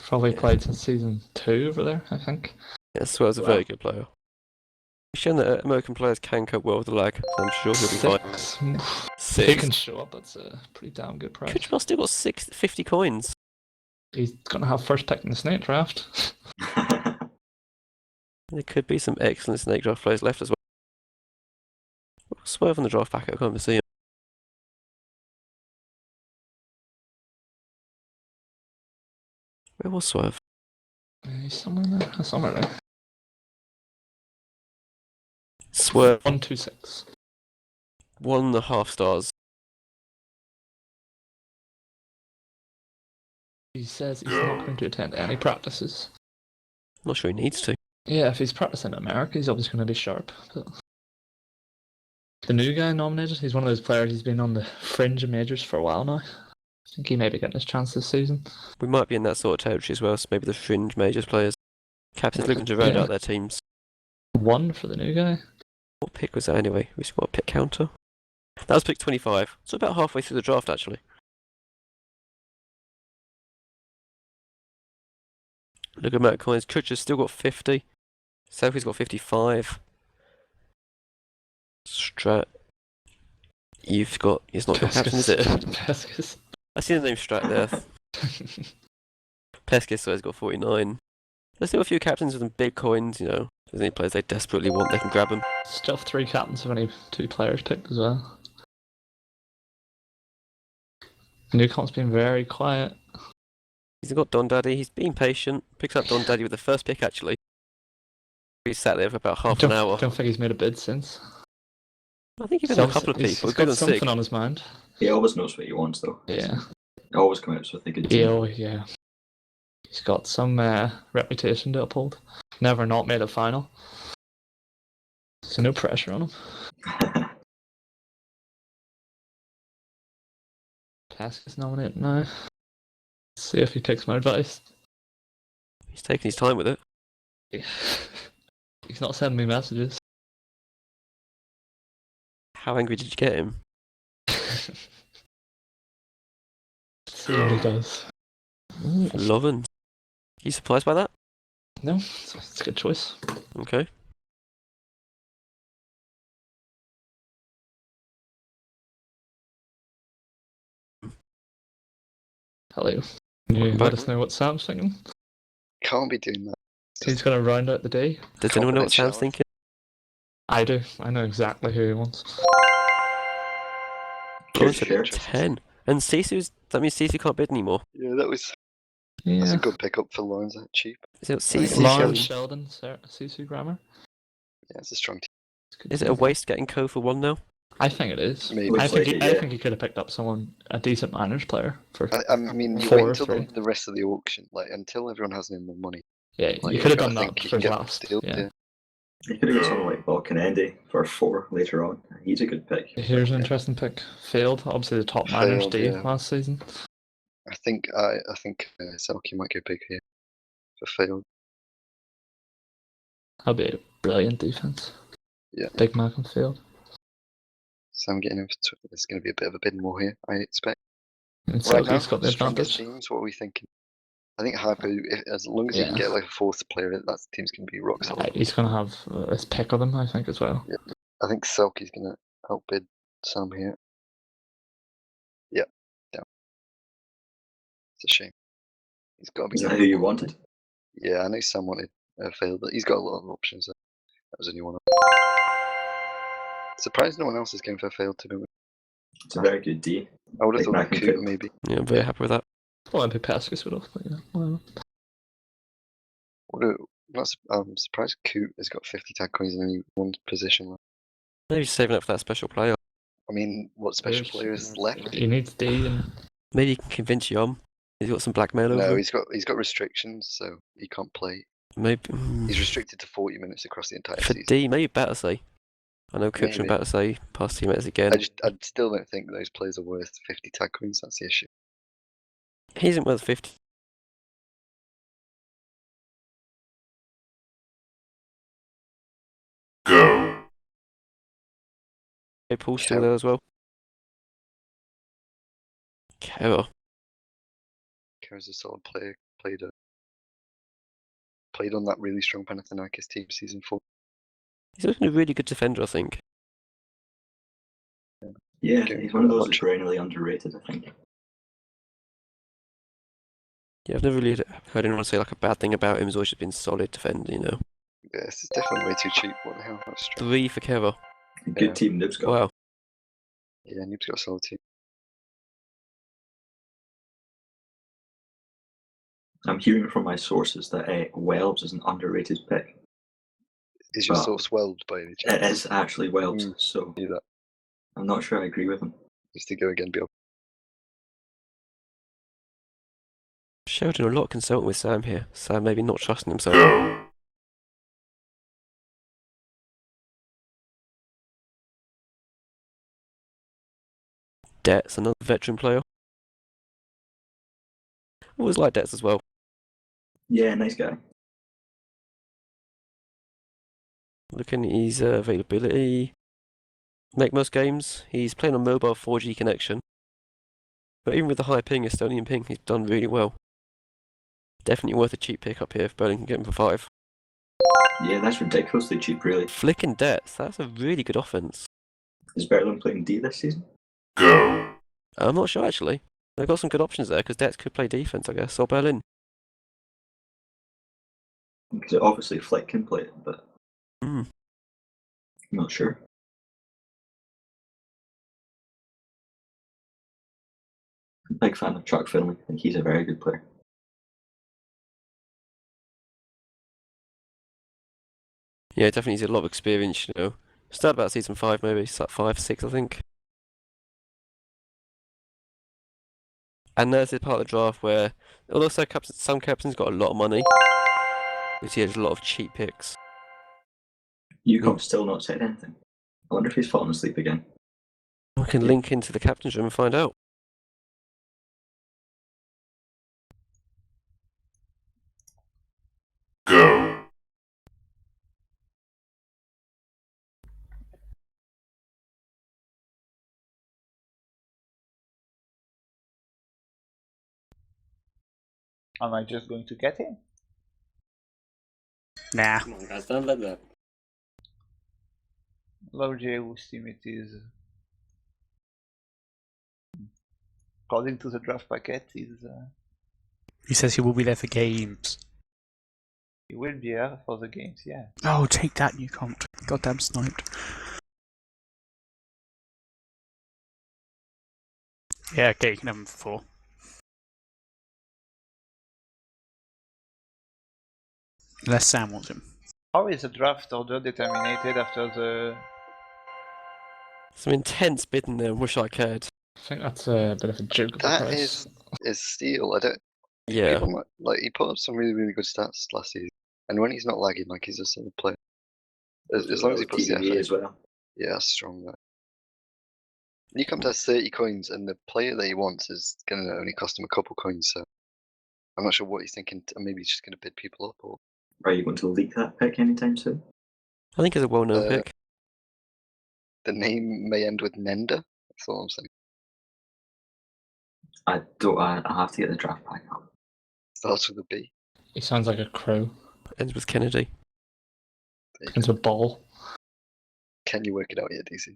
Probably played since season 2 over there, I think. Yeah, Swerve's a very good player. He's shown that American players can cope well with the lag, so I'm sure he'll be fine. 6. He 6. can show up, that's a pretty damn good price. Kutcher's still got 50 coins. He's going to have first pick in the snake draft. There could be some excellent snake draft players left as well. Swerve on the draft packet, I can't even see him. Where was Swerve? He's somewhere there. Somewhere there. Swerve, 126. 1.5 stars. He says he's not going to attend any practices. Not sure he needs to. Yeah, if he's practicing in America, he's obviously going to be sharp. But the new guy nominated, he's one of those players, he's been on the fringe of majors for a while now. I think he may be getting his chance this season. We might be in that sort of territory as well, so maybe the fringe majors players. Captains looking to round out their teams. 1 for the new guy. What pick was that anyway? We got a pick counter. That was pick 25, so about halfway through the draft actually. Look at Matt Coins. Kutcher's still got 50. Sophie's got 55. Strat. You've got. It's not your captain, is it? Pescas. I see the name Strat there. Pescas so has got 49. There's still a few captains with some big coins, you know. If there's any players they desperately want, they can grab them. Still 3 captains have only 2 players picked as well. Newcomp's been very quiet. He's got Don Daddy. He's been patient. Picks up Don Daddy with the first pick actually. He sat there for about half an hour. Don't think he's made a bid since. I think he's been a couple of He's people. got Good on something sick. on his mind. He always knows what he wants, though. Yeah. He always comes out with a good Yeah, team. oh, yeah. He's got some reputation to uphold. Never not made a final. So no pressure on him. Pesca's nominated now. Let's see if he takes my advice. He's taking his time with it. He's not sending me messages. How angry did you get him? See what he does. Lovin'. You surprised by that? No, it's a good choice. Okay. Hello. Can you let us know what Sam's thinking? Can't be doing that. He's going to round out the day. Does anyone know what Sam's Confidentiality. thinking? I do. I know exactly who he wants. Lawrence Sure. at 10. And that means Sisu can't bid anymore. Yeah, that's Yeah. a good pickup for Lawrence at cheap. Is it Sisu Lawrence, Sheldon? Sheldon, Sisu Grammar. Yeah, it's a strong team. Is it a waste getting Co for 1 now? I think it is. Maybe. I think, Looks like I it, yeah. think he could have picked up a decent managed player for. I mean, you 4 wait or until 3. the rest of the auction, until everyone has no more money. Yeah, Like, you could have I done think that you for can get last. deals, Yeah. You could have got someone like Balkanendi for 4 later on. He's a good pick. Here's an interesting pick. Failed. Obviously, the top miners Failed, D yeah. last season. I think Selkie might go big here for failed. That'll be a brilliant defense. Yeah. Big Mac and Field. So I'm getting him. There's going to be a bit of a bid more here, I expect. And Right now, Selkie's got the strongest advantage. teams. What are we thinking? I think Hypo, as long as you can Yeah. get like a 4th player, that team's going to be rock solid. He's going to have his pick of them, I think, as well. Yeah. I think Selkie's going to outbid Sam here. Yep, down. It's a shame. He's got to be. Is that who you wanted? Yeah, I know Sam wanted failed, but he's got a lot of options. That was only one. Surprised no one else is going for failed to be. It's a very good D. I would have Big thought Mac and Coot Field. maybe. Yeah, I'm very happy with that. Well, I'd be Pescus would have, but yeah. Whatever. I'm surprised Coot has got 50 tag coins in only one position. Maybe he's saving up for that special player. I mean, what special There's- player is left? He needs D and Maybe he can convince Yom. He's got some blackmail over No, him. he's got restrictions, so he can't play. Maybe He's restricted to 40 minutes across the entire for season. D, maybe Battersea. I know Coach and Maybe. Battersea past teammates again. I still don't think those players are worth 50 tag coins. That's the issue. He isn't worth 50. Go. Hey, Paul's still there as well. Kera. Kara's a solid player. Played on that really strong Panathinaikos team season 4. He's looking a really good defender, I think. Yeah, Okay, he's one of those watch. that's perennially underrated, I think. Yeah, I've never really heard anyone say like a bad thing about him. He's always just been solid defender, you know. Yeah, this is definitely way too cheap. What the hell? That's strange. 3 for Kera. A good Yeah. team Noob's got. Wow. Yeah, Noob's got a solid team. I'm hearing from my sources that Welbs is an underrated pick. Is your Well, source whelmed by any chance? It is actually Welbs, Mm. so Do that. I'm not sure I agree with him. Just to go again, Bill. Sheldon, a lot of consulting with Sam here. Sam maybe not trusting himself. Go. Debts, another veteran player. Always like Debts as well. Yeah, nice guy. Looking at his availability. Make most games. He's playing on mobile 4G connection. But even with the high ping, Estonian ping, he's done really well. Definitely worth a cheap pick up here if Berlin can get him for 5. Yeah, that's ridiculously cheap, really. Flicking Debts, that's a really good offense. Is Berlin playing D this season? Go. I'm not sure actually. They've got some good options there because Debts could play defense, I guess, or Berlin. Because obviously Flick can play it, but Mm. I'm not sure. Big fan of Chuck Finley. I think he's a very good player. Yeah, definitely he's a lot of experience, you know. Started about season 5 maybe, it's like 5, 6 I think. 5, 6 I think. Always like Debts as well. Looking at his availability. Flicking Debts, that's a really good offense. Is Berlin playing D this season? I'm not sure actually. They've got some good options there because Debts could play defense, I guess, or Berlin. And there's the part of the draft where, although some captains got a lot of money, we see there's a lot of cheap picks. UCOM's still not said anything. I wonder if he's fallen asleep again. We can link into the captain's room and find out. Go. Am I just going to get him? Nah. Come on, guys, don't let that. Low J, whose team it is. According to the draft packet, He says he will be there for games. he will be here for the games, yeah. Oh, take that, you can't. Goddamn sniped. Yeah, okay, you can have him for 4. Unless Sam wants him. How is the draft order determined after the... Some intense bidding there, wish I cared. I think that's a bit of a joke. That is steal. I don't. Yeah. People like he put up some really good stats last season, and when he's not lagging, like he's a solid player. As long as he puts the effort as well. Yeah, that's strong. That. Newcomb has 30 coins, and the player that he wants is going to only cost him a couple coins. So I'm not sure what he's thinking. Maybe he's just going to bid people up. Or Are you going to leak that pick anytime soon? I think it's a well-known pick. the name may end with Nenda. That's all I'm saying. I don't. I have to get the draft pack up. Starts with a B. He sounds like a crow. Ends with Kennedy. Ends with ball. Can you work it out yet, DC?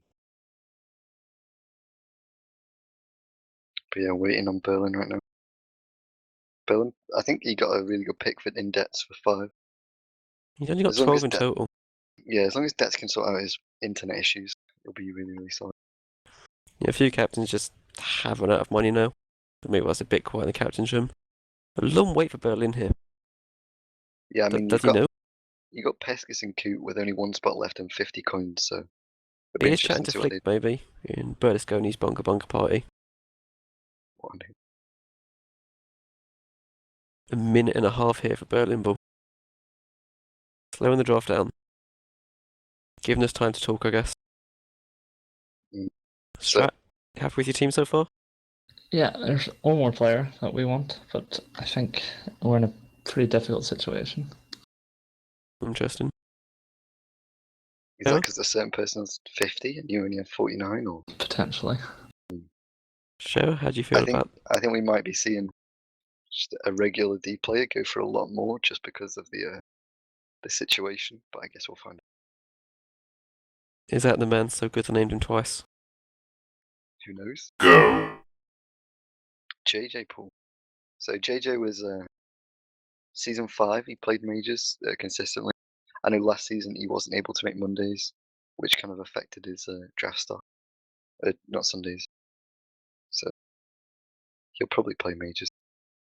But yeah, waiting on Berlin right now. Berlin, I think he got a really good pick for in debts for 5. He's only got As long 12 as in total. Yeah, as long as Debts can sort out his internet issues, it'll be really solid. Yeah, a few captains just have run out of money now. But maybe that's a bit quiet in the captain's room. A long wait for Berlin here. Yeah, I mean, does he know? You got Peskis and Coot with only 1 spot left and 50 coins, so it'll be He is interesting chatting to see what Flick, maybe, in Berlusconi's Bunker Party. what they do. A minute and a half here for Berlin Bull. Slowing the draft down. Giving us time to talk, I guess. Strat, happy with your team so far? Yeah, there's one more player that we want, but I think we're in a pretty difficult situation. Is Interesting. that because a certain person has 50 and you only have 49, or Potentially. Sure, how do you feel about? I think we might be seeing just a regular D player go for a lot more just because of the situation. But I guess we'll find out. Is that the man so good I named him twice? Who knows? Go. JJ Poole. So JJ was season 5. He played majors consistently. I know last season he wasn't able to make Mondays, which kind of affected his draft start. Not Sundays. So he'll probably play majors.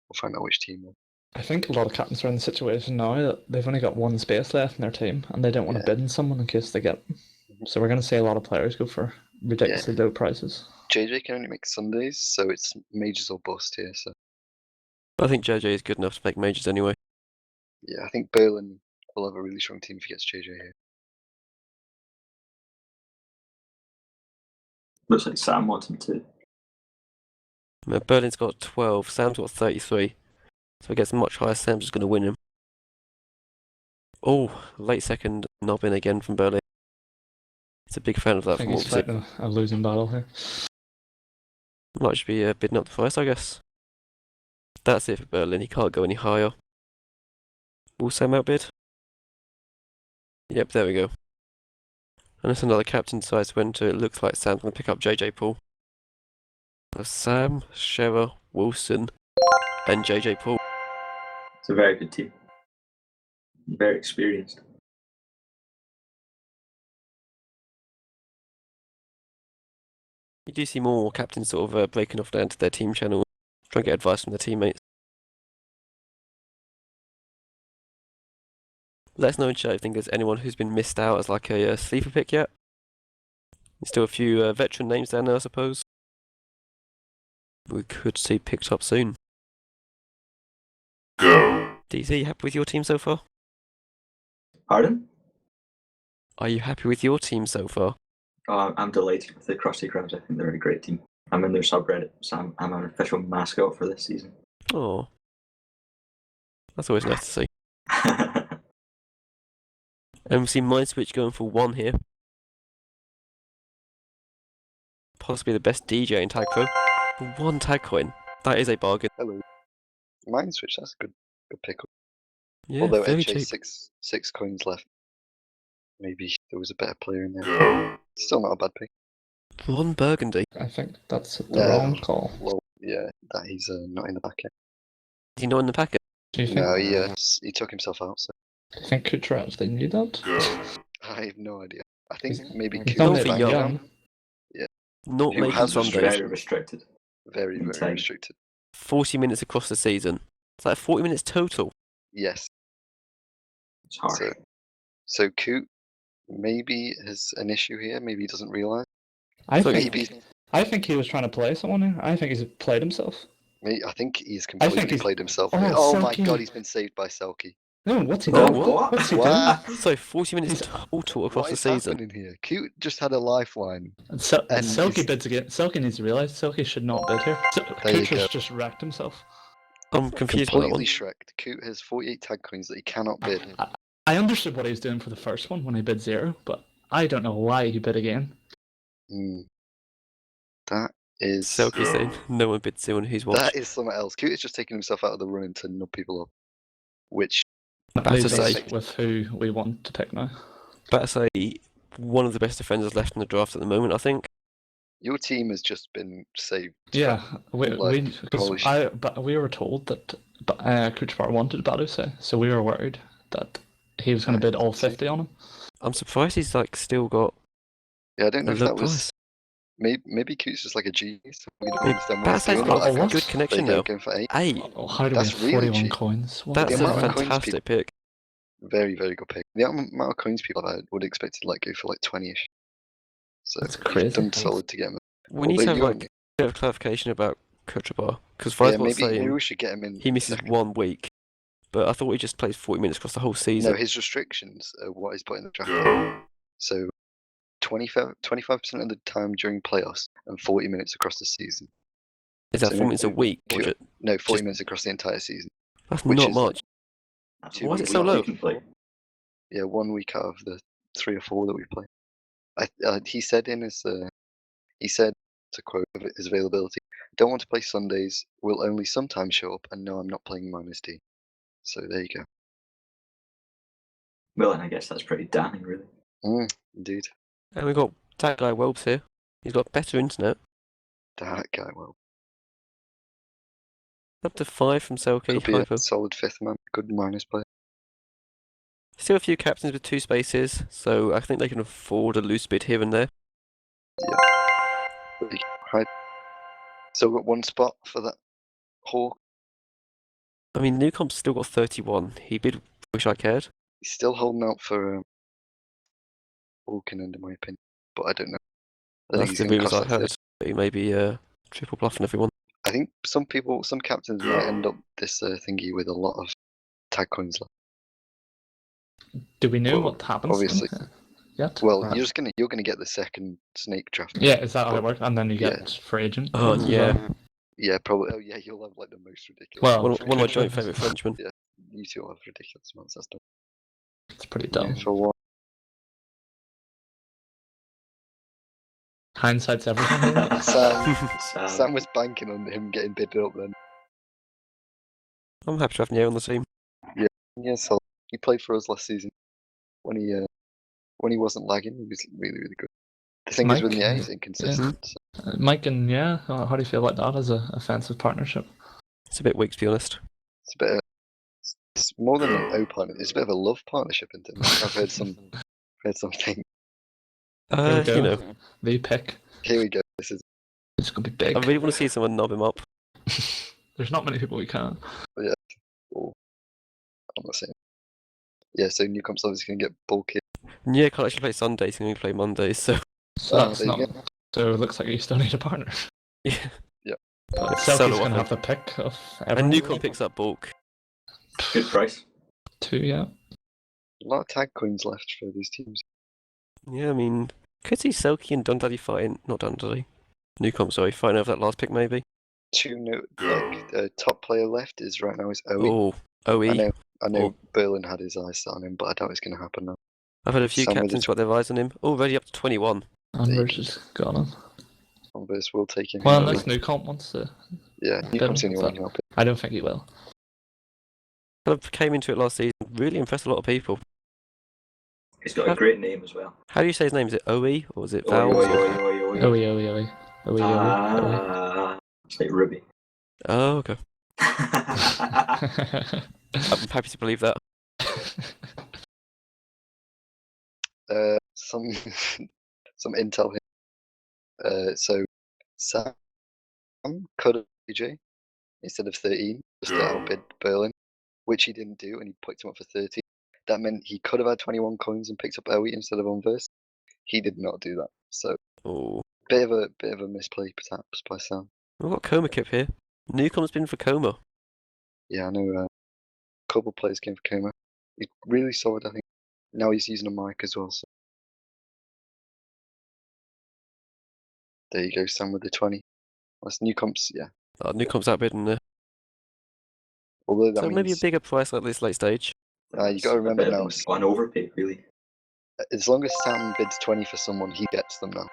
We'll find out which team. I think a lot of captains are in the situation now that they've only got 1 space left in their team, and they don't want to bid on someone in case they get them. So we're going to see a lot of players go for ridiculously low prices. JJ can only make Sundays, so it's majors or bust here. So I think JJ is good enough to make majors anyway. yeah, I think Berlin will have a really strong team if he gets JJ here. Looks like Sam wants him to. Berlin's got 12, Sam's got 33. So he gets much higher, Sam's just going to win him. Oh, late second knob-in again from Berlin. He's a big fan of that. I think he's fighting a losing battle here. Might just be bidding up the first, I guess. That's it for Berlin, he can't go any higher. Will Sam outbid? Yep, there we go. Unless another captain decides to enter, it looks like Sam's going to pick up JJ Poole. So Sam, Shearer, Wilson, and JJ Poole. It's a very good team. Very experienced. You do see more captains sort of breaking off down to their team channel, trying to get advice from their teammates. Let us know in chat if you think there's anyone who's been missed out as like a sleeper pick yet. There's still a few veteran names down there, I suppose. we could see picked up soon. Go. DZ, you happy with your team so far? Pardon? Are you happy with your team so far? Oh, I'm delighted with the Krusty Krabs. I think they're a great team. I'm in their subreddit, so I'm an official mascot for this season. Oh, that's always nice to see. And we see Mind Switch going for 1 here. Possibly the best DJ in Tag Pro. 1 tag coin. That is a bargain. Hello. Mind Switch, that's a good pick-up. Yeah, Although very Edge cheap. has six coins left. Maybe there was a better player in there. Go. Still not a bad pick. 1 burgundy. I think that's the No. wrong call. Well, yeah, that he's not in the back yet. Is he not in the packet? Do you think? No, he took himself out. So Do you think Kucherov they knew that? Go. I have no idea. I think He's- maybe He's Cooper only for that young. young. Not Who making has Sundays. Very restricted. very in very time. restricted. 40 minutes across the season. It's like 40 minutes total. Yes. It's harsh. So Coot maybe has an issue here. Maybe he doesn't realize. I So think Maybe he was trying to play someone here. I think he's played himself. I think he's completely he's- played himself. Oh, Oh my Selkie. god, he's been saved by Selkie. No, what's he No, doing? what? What's he What? So 40 minutes He's- total across What the is season. happening here? Coot just had a lifeline. doing? And Selkie he's- bids again. Selkie needs to realise Selkie should not bid here. There you go. Kucher's just wrecked himself. I'm confused by that Completely one. shreked. Coot has 48 tag coins that he cannot bid. I understood what he was doing for the first one when he bid 0, but I don't know why he bid again. That is Selkie saying no one bids 0 on who's watched. that is something else. Coot is just taking himself out of the running to nub people up. Which That Better leaves us say. with who we want to pick now. Better say one of the best defenders left in the draft at the moment, I think. your team has just been saved. Yeah, Like, polished. but we were told that Kucherov wanted Baduse, so we were worried that he was going to bid all 50 on him. I'm surprised he's like still got Yeah, I don't know a if low that was price. maybe Coot's just like a genius. We don't Hey, understand what Better he's say's doing. got Oh, a what? good There you connection go, now. going for 8. 8. Oh, how do That's we have really 41 cheap. coins? What That's The is a amount of that? coins fantastic pick. Very, very good pick. The amount of coins people have would expect to like go for like 20ish. So That's you've crazy. done solid to get him. We need to have Although like a bit of clarification about Kucherov, because yeah, Vizbot's maybe saying we should get him in. he misses second. 1 week, but I thought he just plays 40 minutes across the whole season. No, his restrictions are what he's put in the draft. Go. So 25% of the time during playoffs and 40 minutes across the season. Is that so 4 minutes a week? Or is Cool. it? No, 40 Just- minutes across the entire season. That's which not is- much. That's Why one is it so week low? you can play. Yeah, 1 week out of the 3 or 4 that we play. He said in his he said, to quote his availability, "Don't want to play Sundays. Will only sometimes show up, and no, I'm not playing -D." So there you go. Well, and I guess that's pretty damning, really. Indeed, And we've got that guy Welbs here. He's got better internet. that guy. Well, Up to 5 from Selkie. could be a Hyper. solid 5th man. Good minus player. Still a few captains with 2 spaces, so I think they can afford a loose bid here and there. Right. Still got 1 spot for that Hawk. I mean, Newcomb's still got 31. He bid Wish I Cared. He's still holding out for Hawken, in my opinion, but I don't know. I think That's he's the gonna rumours cost I that heard. But he may be triple bluffing everyone. I think some captains might end up this thingy with a lot of tag coins left. Do we know Well, what happens obviously. yet? Well, Right. you're gonna get the second snake draft. Yeah, is that how it works? And then you get free agent. Oh, coins as yeah. well? Yeah, probably. Oh yeah, you'll have like the most ridiculous. Well, One of my Kucherov joint is- favourite Frenchmen. You two have ridiculous amounts. That's done. It's pretty dumb. Yeah, for what? Hindsight's everything. isn't it? Sam was banking on him getting bidded up then. I'm happy to have Nier on the team. Yeah, so he played for us last season. When he wasn't lagging, he was really, really good. The thing is with Mike, Nier, he's inconsistent. So. Mike and how do you feel about that as a offensive partnership? It's a bit weak, to be honest. It's a bit. It's more than an O partner. It's a bit of a love partnership, isn't it? I've heard something. Here we go. You know, The pick. Here we go. This is It's gonna be big. I really want to see someone knob him up. There's not many people we can. oh, I'm not saying. Yeah, so Newcomb's obviously gonna get bulky. Nier can't actually play Sundays, he can only play Mondays, so So Oh, that's there you not. So it looks like you still need a partner. yeah. But Sell Selkie's it going to off have the pick of And everyone. Newcom picks up bulk. Good price. 2, yeah. A lot of tag coins left for these teams. Yeah, I mean, could see Selkie and Dundaddy fighting. Not Dundaddy. Newcom, sorry, fighting over that last pick maybe. Top player left is right now is OE. Oh, OE. I know Oh. Berlin had his eyes set on him, but I doubt it's going to happen now. I've had a few Some with captains the got their eyes on him. Already up to 21. Andrews has got him. Converse will take him. Well, unless Newcomp wants to. Yeah, Newcomb's the only one who will pick. I don't think he will. Kind of came into it last season. Really impressed a lot of people. He's got a great name as well. How do you say his name? Is it OE or is it Oi, vowels? oi, oi, oi, oi. It's like Ruby. Oh, okay. I'm happy to believe that. Some intel here. So Sam could have AJ instead of 13 just to outbid Berlin, which he didn't do, and he picked him up for 13. That meant he could have had 21 coins and picked up OE instead of Unverse. He did not do that. So bit of a misplay perhaps by Sam. We've got Coma Kip here. Newcom's been for Coma. Yeah, I know. A couple of players came for Coma. He's really solid, I think. Now he's using a mic as well. So. There you go, Sam with the 20. That's Newcomp's, yeah. Newcom's outbidding there. Although that So means, maybe a bigger price like this late stage. you got to remember now. One overpay, really. As long as Sam bids 20 for someone, he gets them now.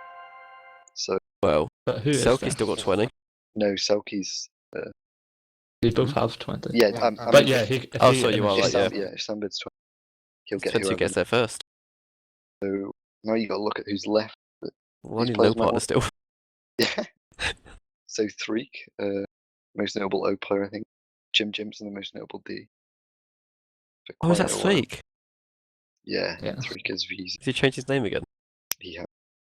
So. Well, but who is Selkie's still got 20. No, Selkie's. They both have 20. Yeah, but yeah, so you are right, yeah. If Sam bids 20, he'll get Depends who gets there first. So now you got to look at who's left. Well, I need no partner still. Yeah. So Threek, most notable O player, I think. Jim Jimson, the most notable D. Oh, is that Threek? Yeah, Threek is easy. Has he changed his name again? He has.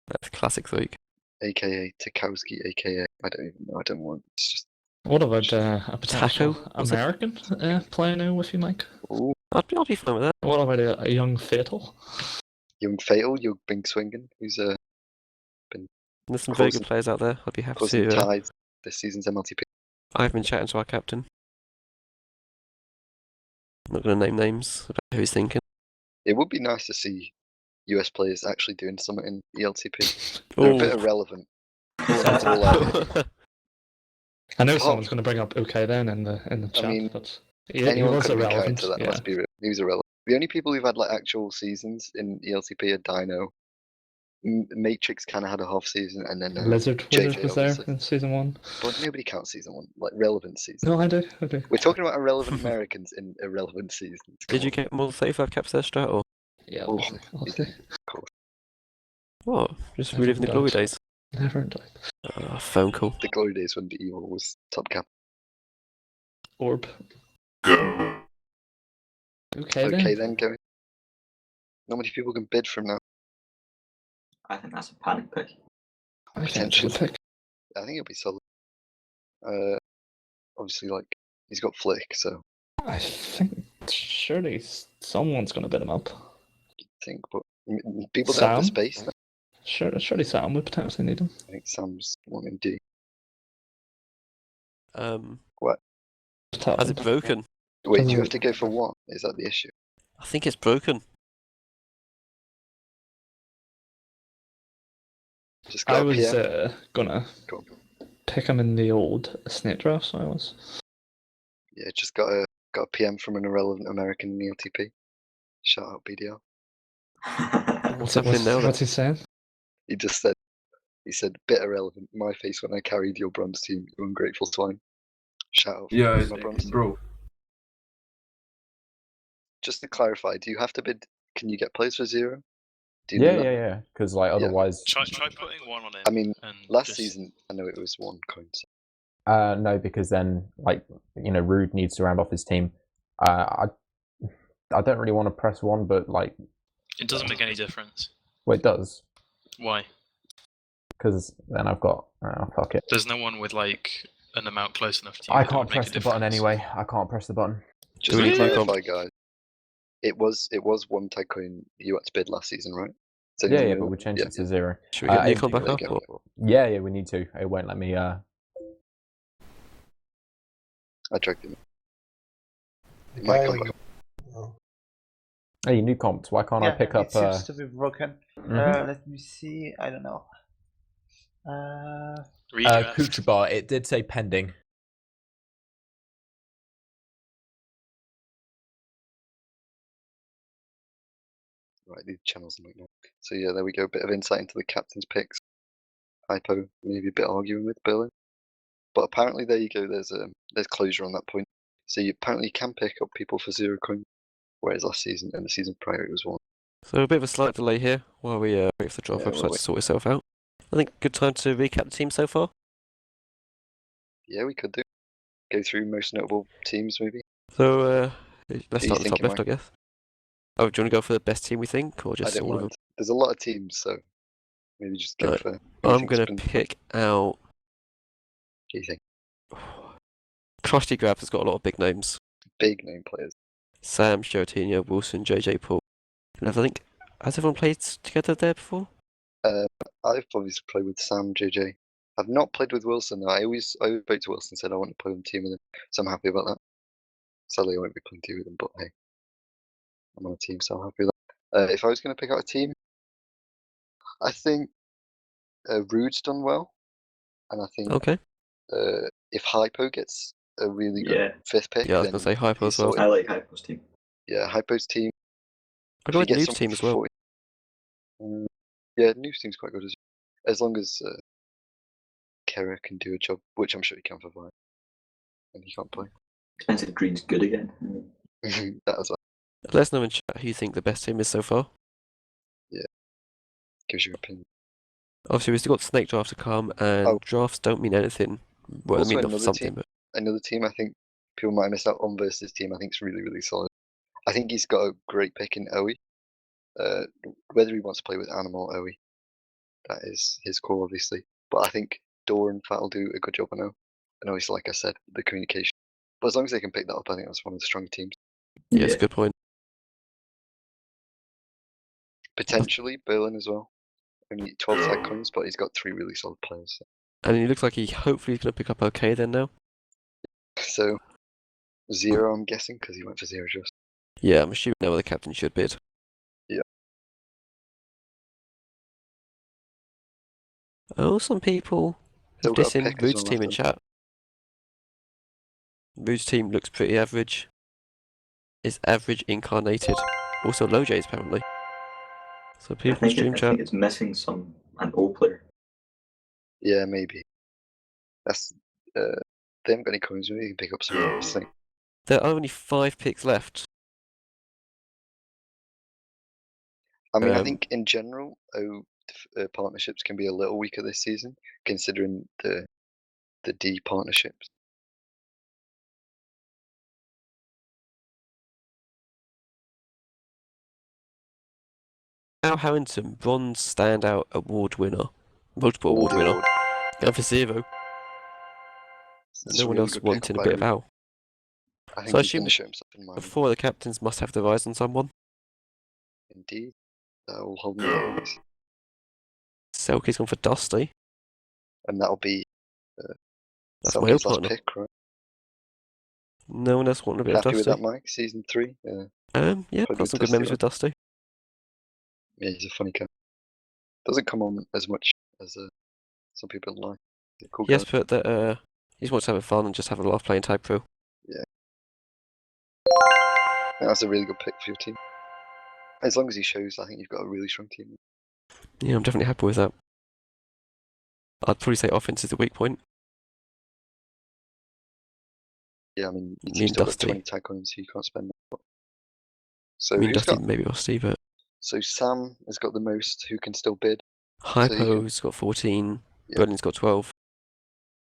That's classic Threek. AKA Tarkowski, AKA I don't even know. I don't want. It's just. What about a potential American player now with you, Mike? Ooh. I'd be fine with that. What about a young Fatal? Young Fatal, young Bing Swingen, who's been. There's some very good players out there. I'd be happy to. Tides this season's MLTP. I've been chatting to our captain. I'm not going to name names about who he's thinking. It would be nice to see US players actually doing something in ELTP. They're a bit irrelevant. I know someone's going to bring up OK then in the chat, but he was irrelevant. To that, let's be real. He was irrelevant. The only people who've had like actual seasons in ELTP are Dino. Matrix kind of had a half season, and then Lizard was there in season 1. But nobody counts season 1, like relevant season. No, I do. We're talking about irrelevant Americans in irrelevant seasons. Did you get more than 35 caps there, Strat? Or? Yeah, of course. What? Just reliving the glory days. Never died. Phone call. The glory days when the Evil was top cap. Orb. Go. Okay then go. Not many people can bid from now. I think that's a panic pick. Potential pick. I think it'll be solid. Obviously, like he's got Flick, so. I think surely someone's going to bid him up. You'd think, but people don't have the space. Now. Surely Sam would potentially need him. I think Sam's wanting D. What? Has it broken? Wait, do you have to go for what? Is that the issue? I think it's broken. I was gonna pick him in the old snake draft, so I was. Yeah, just got a PM from an irrelevant American in the LTP. Shout out BDR. What's happening now? What's he saying? He said, bit irrelevant. My face when I carried your bronze team, you ungrateful swine. Shout out. Yeah, my bronze team. bro. Just to clarify, do you have to bid? Can you get plays for 0? Yeah. Because like otherwise. Try putting 1 on him. I mean, last season I know it was 1 coin. So. No, because then Rude needs to round off his team. I don't really want to press 1, but like. It doesn't make any difference. Well, it does. Why? Because then I've got. Fuck it. There's no one with like an amount close enough to you. I can't press the button anyway. I can't press the button. Just to clarify, guys. It was 1 tag coin you had to bid last season, right? So yeah, but we changed it to 0. Should we get Nico back up? Yeah, we need to. It won't let me. I dragged him. He might come back. Hey, new comps. Why can't I pick it up? seems to be broken. Mhm. Let me see. I don't know. Redraft. Kuchaba, it did say pending. Right, the channels might not. So yeah, there we go. Bit of insight into the captain's picks. Hypo maybe a bit arguing with Berlin, but apparently there you go. There's closure on that point. So you apparently can pick up people for 0 coins, whereas last season and the season prior it was 1. So a bit of a slight delay here while we wait for the draft Yeah, website we'll to wait. sort itself out. I think good time to recap the team so far. Yeah, we could do. Go through most notable teams maybe. So let's Who you start on the top thinking, left, I Mike? guess. Oh, do you want to go for the best team we think, or I just don't all of them? mind. There's a lot of teams, so maybe just go Right. for. Who you I'm think's gonna been- pick out. Who do you think? Krusty Grab has got a lot of big names. Big name players. Sam, Shotino, Wilson, JJ Paul. And I think, has everyone played together there before? I've obviously played with Sam, JJ. I've not played with Wilson though. I always spoke to Wilson and said I want to play on a team with him, so I'm happy about that. Sadly, I won't be playing team with him, but hey, I'm on a team, so I'm happy with that. If I was going to pick out a team, I think Rude's done well, and I think Okay. if Hypo gets a really good Yeah. 5th pick, Yeah, I was then gonna say Hypo he's as well. sorted. I like Hypo's team. Yeah, Hypo's team. I'd If go he with gets Noob's someone team for as well. 40, yeah, Noob's team's quite good as long as Kera can do a job, which I'm sure he can for Vi, and he can't play. Depends if Green's good again. That as well. Let us know in chat who you think the best team is so far. Gives you an opinion. Obviously, we've still got Snake Draft to come, and Oh. drafts don't mean anything. Well, Also they mean another something, team. but Another team I think people might have missed out on versus team I think is really, really solid. I think he's got a great pick in Owie. Whether he wants to play with Animal or Owie, that is his call, obviously. But I think Dor and Fat will do a good job on O. And obviously, like I said, the communication. But as long as they can pick that up, I think that's one of the stronger teams. yeah, it's a good point. Potentially Berlin as well. Only 12 tag coins, but he's got 3 really solid players. And he looks like he hopefully is going to pick up okay then now. So 0, I'm guessing, because he went for 0 just. Yeah, I'm assuming now the captain should bid. Yeah. Oh, some people Still have got a dissing pick as Rude's well team in after. chat. Rude's team looks pretty average. Is average incarnated. Also low J's apparently. So I people in stream think chat. it's missing an O player. Yeah, maybe. That's they haven't got any coins, maybe you can pick up some of this thing. There are only 5 picks left. I mean, I think in general, partnerships can be a little weaker this season, considering the D partnerships. Al Harrington, Bronze Standout Award winner. Multiple award winner. Going for 0. It's No a one really else good wanting pickup a by bit of Rude. Al. I think So I he's going assume to show himself in the Miami. 4 of the captains must have their eyes on someone. Indeed. That will hold me up. Selkie's gone for Dusty. And that'll be That's my old Selkie's last partner. pick, right? No one else wanted a bit Happy of with Dusty. that, Mike? Season 3? Yeah, Probably got some good Dusty memories on. with Dusty. Yeah, he's a funny guy. Doesn't come on as much as some people like. He's a cool He has guy. put that he just wants to have fun and just have a laugh playing Type Pro. Yeah. I think that's a really good pick for your team. As long as he shows, I think you've got a really strong team. Yeah, I'm definitely happy with that. I'd probably say offense is the weak point. Yeah, I mean, your Me team's and still got Dusty. 20 tag coins, so you can't spend that. So I mean, who's Dusty got? maybe Rusty, but So Sam has got the most. Who can still bid? Hypo's got 14. Yeah. Berlin's got 12.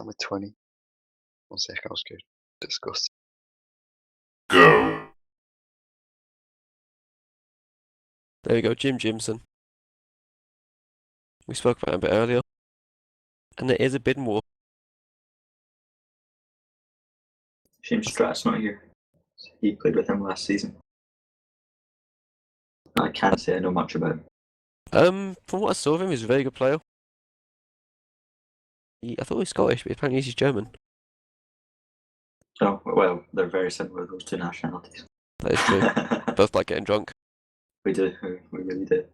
I'm with 20. 1 sec, I was good. Disgusting. Go. There we go, Jim Jimson. We spoke about him a bit earlier. And there is a bid more. Shame Strat's not here. He played with him last season. I can't say I know much about him. From what I saw of him, he's a very good player. I thought he was Scottish, but apparently he's German. Oh, well, they're very similar, those two nationalities. That is true. Both like getting drunk. We do, we really do.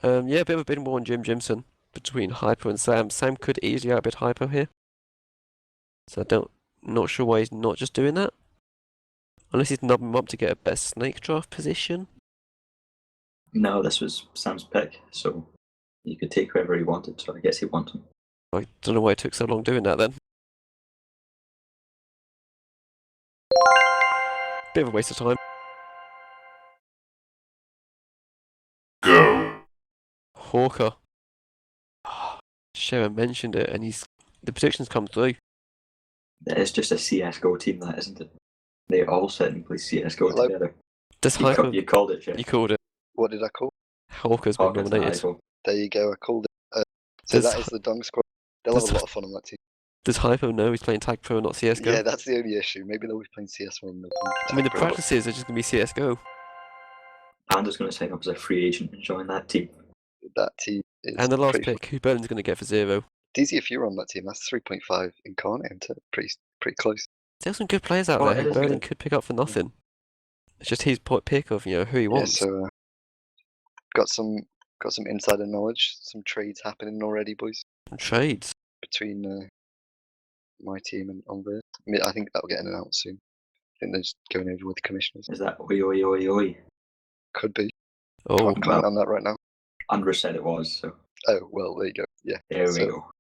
Yeah, a bit of a bidding war on Jim Jimson between Hypo and Sam. Sam could easily outbid Hypo here. So not sure why he's not just doing that. Unless he's nubbing him up to get a better snake draft position. No, this was Sam's pick, so you could take whoever he wanted, so I guess he wanted him. I don't know why it took so long doing that then. Bit of a waste of time. Go. Hawker. Sharon mentioned it, and the predictions come through. It's just a CSGO team, that isn't it? They all sit and play CSGO Hello? together. Does You, Hypo? you called it, Jeff. You called it. What did I call? Hawker's been Hawkins and nominated. Ivo. There you go. I called it. So Does that is the Dong squad. They'll have a lot of fun on that team. Does Hypo know he's playing Tag Pro and not CSGO? Yeah, that's the only issue. Maybe they'll be playing CS1. And they'll I mean, the Tag Pro, but- practices are just going to be CSGO. Panda's going to sign up as a free agent and join that team. That team is And the last pretty pick, who Berlin's going to get for 0. DZ, if you're on that team, that's 3.5 incarnate, isn't it? Pretty close. There's some good players out Oh, there it who is Berlin good. could pick up for nothing. It's just his pick of who he Yeah, wants. so got some insider knowledge, some trades happening already, boys, And trades. between my team and Onverse. I mean, I think that'll get announced soon. I think they're just going over with the commissioners. Is that oi oi oi oi? Could be. Oh, Can't comment on that right now. Andrew said it was, so Oh well, there you go. Yeah. there we So- go.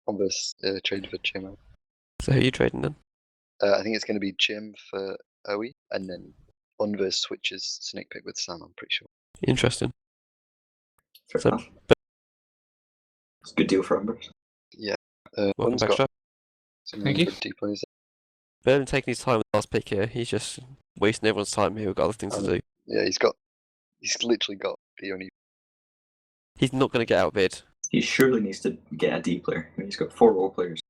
Onverse traded for Jim. so who are you trading then? I think it's going to be Jim for Oe, and then Onverse switches snake pick with Sam. I'm pretty sure. Interesting. Fair So- enough. It's a good deal for Umbers. Welcome One's back, got Shaq. some Thank you. good deep players. Berlin taking his time with the last pick here. He's just wasting everyone's time here. We've got other things to do. Yeah, he's literally got the only. He's not going to get outbid. He surely needs to get a D player. I mean, he's got 4 role players.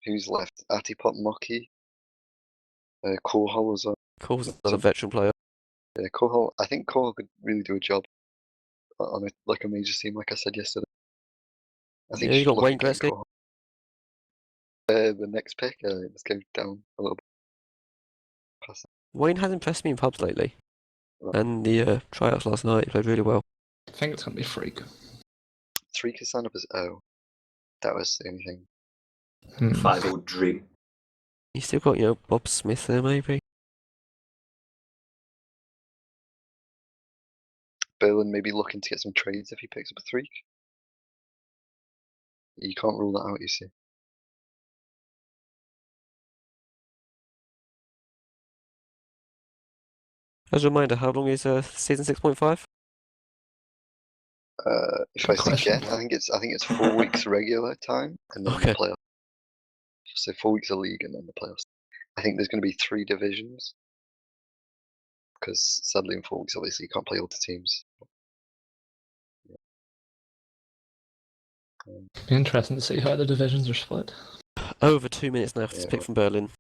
Who's left? Atipot Moki. Korhol as well. Calls another veteran player. Yeah, Korhol. I think Korhol could really do a job on a major team, like I said yesterday. I think Yeah, you should got look Wayne at getting Gretzky. Korhol. The next pick, let's go down a little bit. Past that. Wayne has impressed me in pubs lately. Right. And the tryouts last night, he played really well. I think it's going to be Freak. 3 could sign up as O. That was the only thing. Hmm. 5-0 dream. You still got, Bob Smith there maybe? Berlin maybe looking to get some trades if he picks up a 3. You can't rule that out, you see. As a reminder, how long is season 6.5? If Good I question. forget, I think it's 4 weeks regular time and then Okay. the playoffs. So 4 weeks of league and then the playoffs. I think there's going to be 3 divisions because sadly in 4 weeks, obviously you can't play all the teams. Be interesting to see how the divisions are split. Over 2 minutes now for this Yeah. pick from Berlin.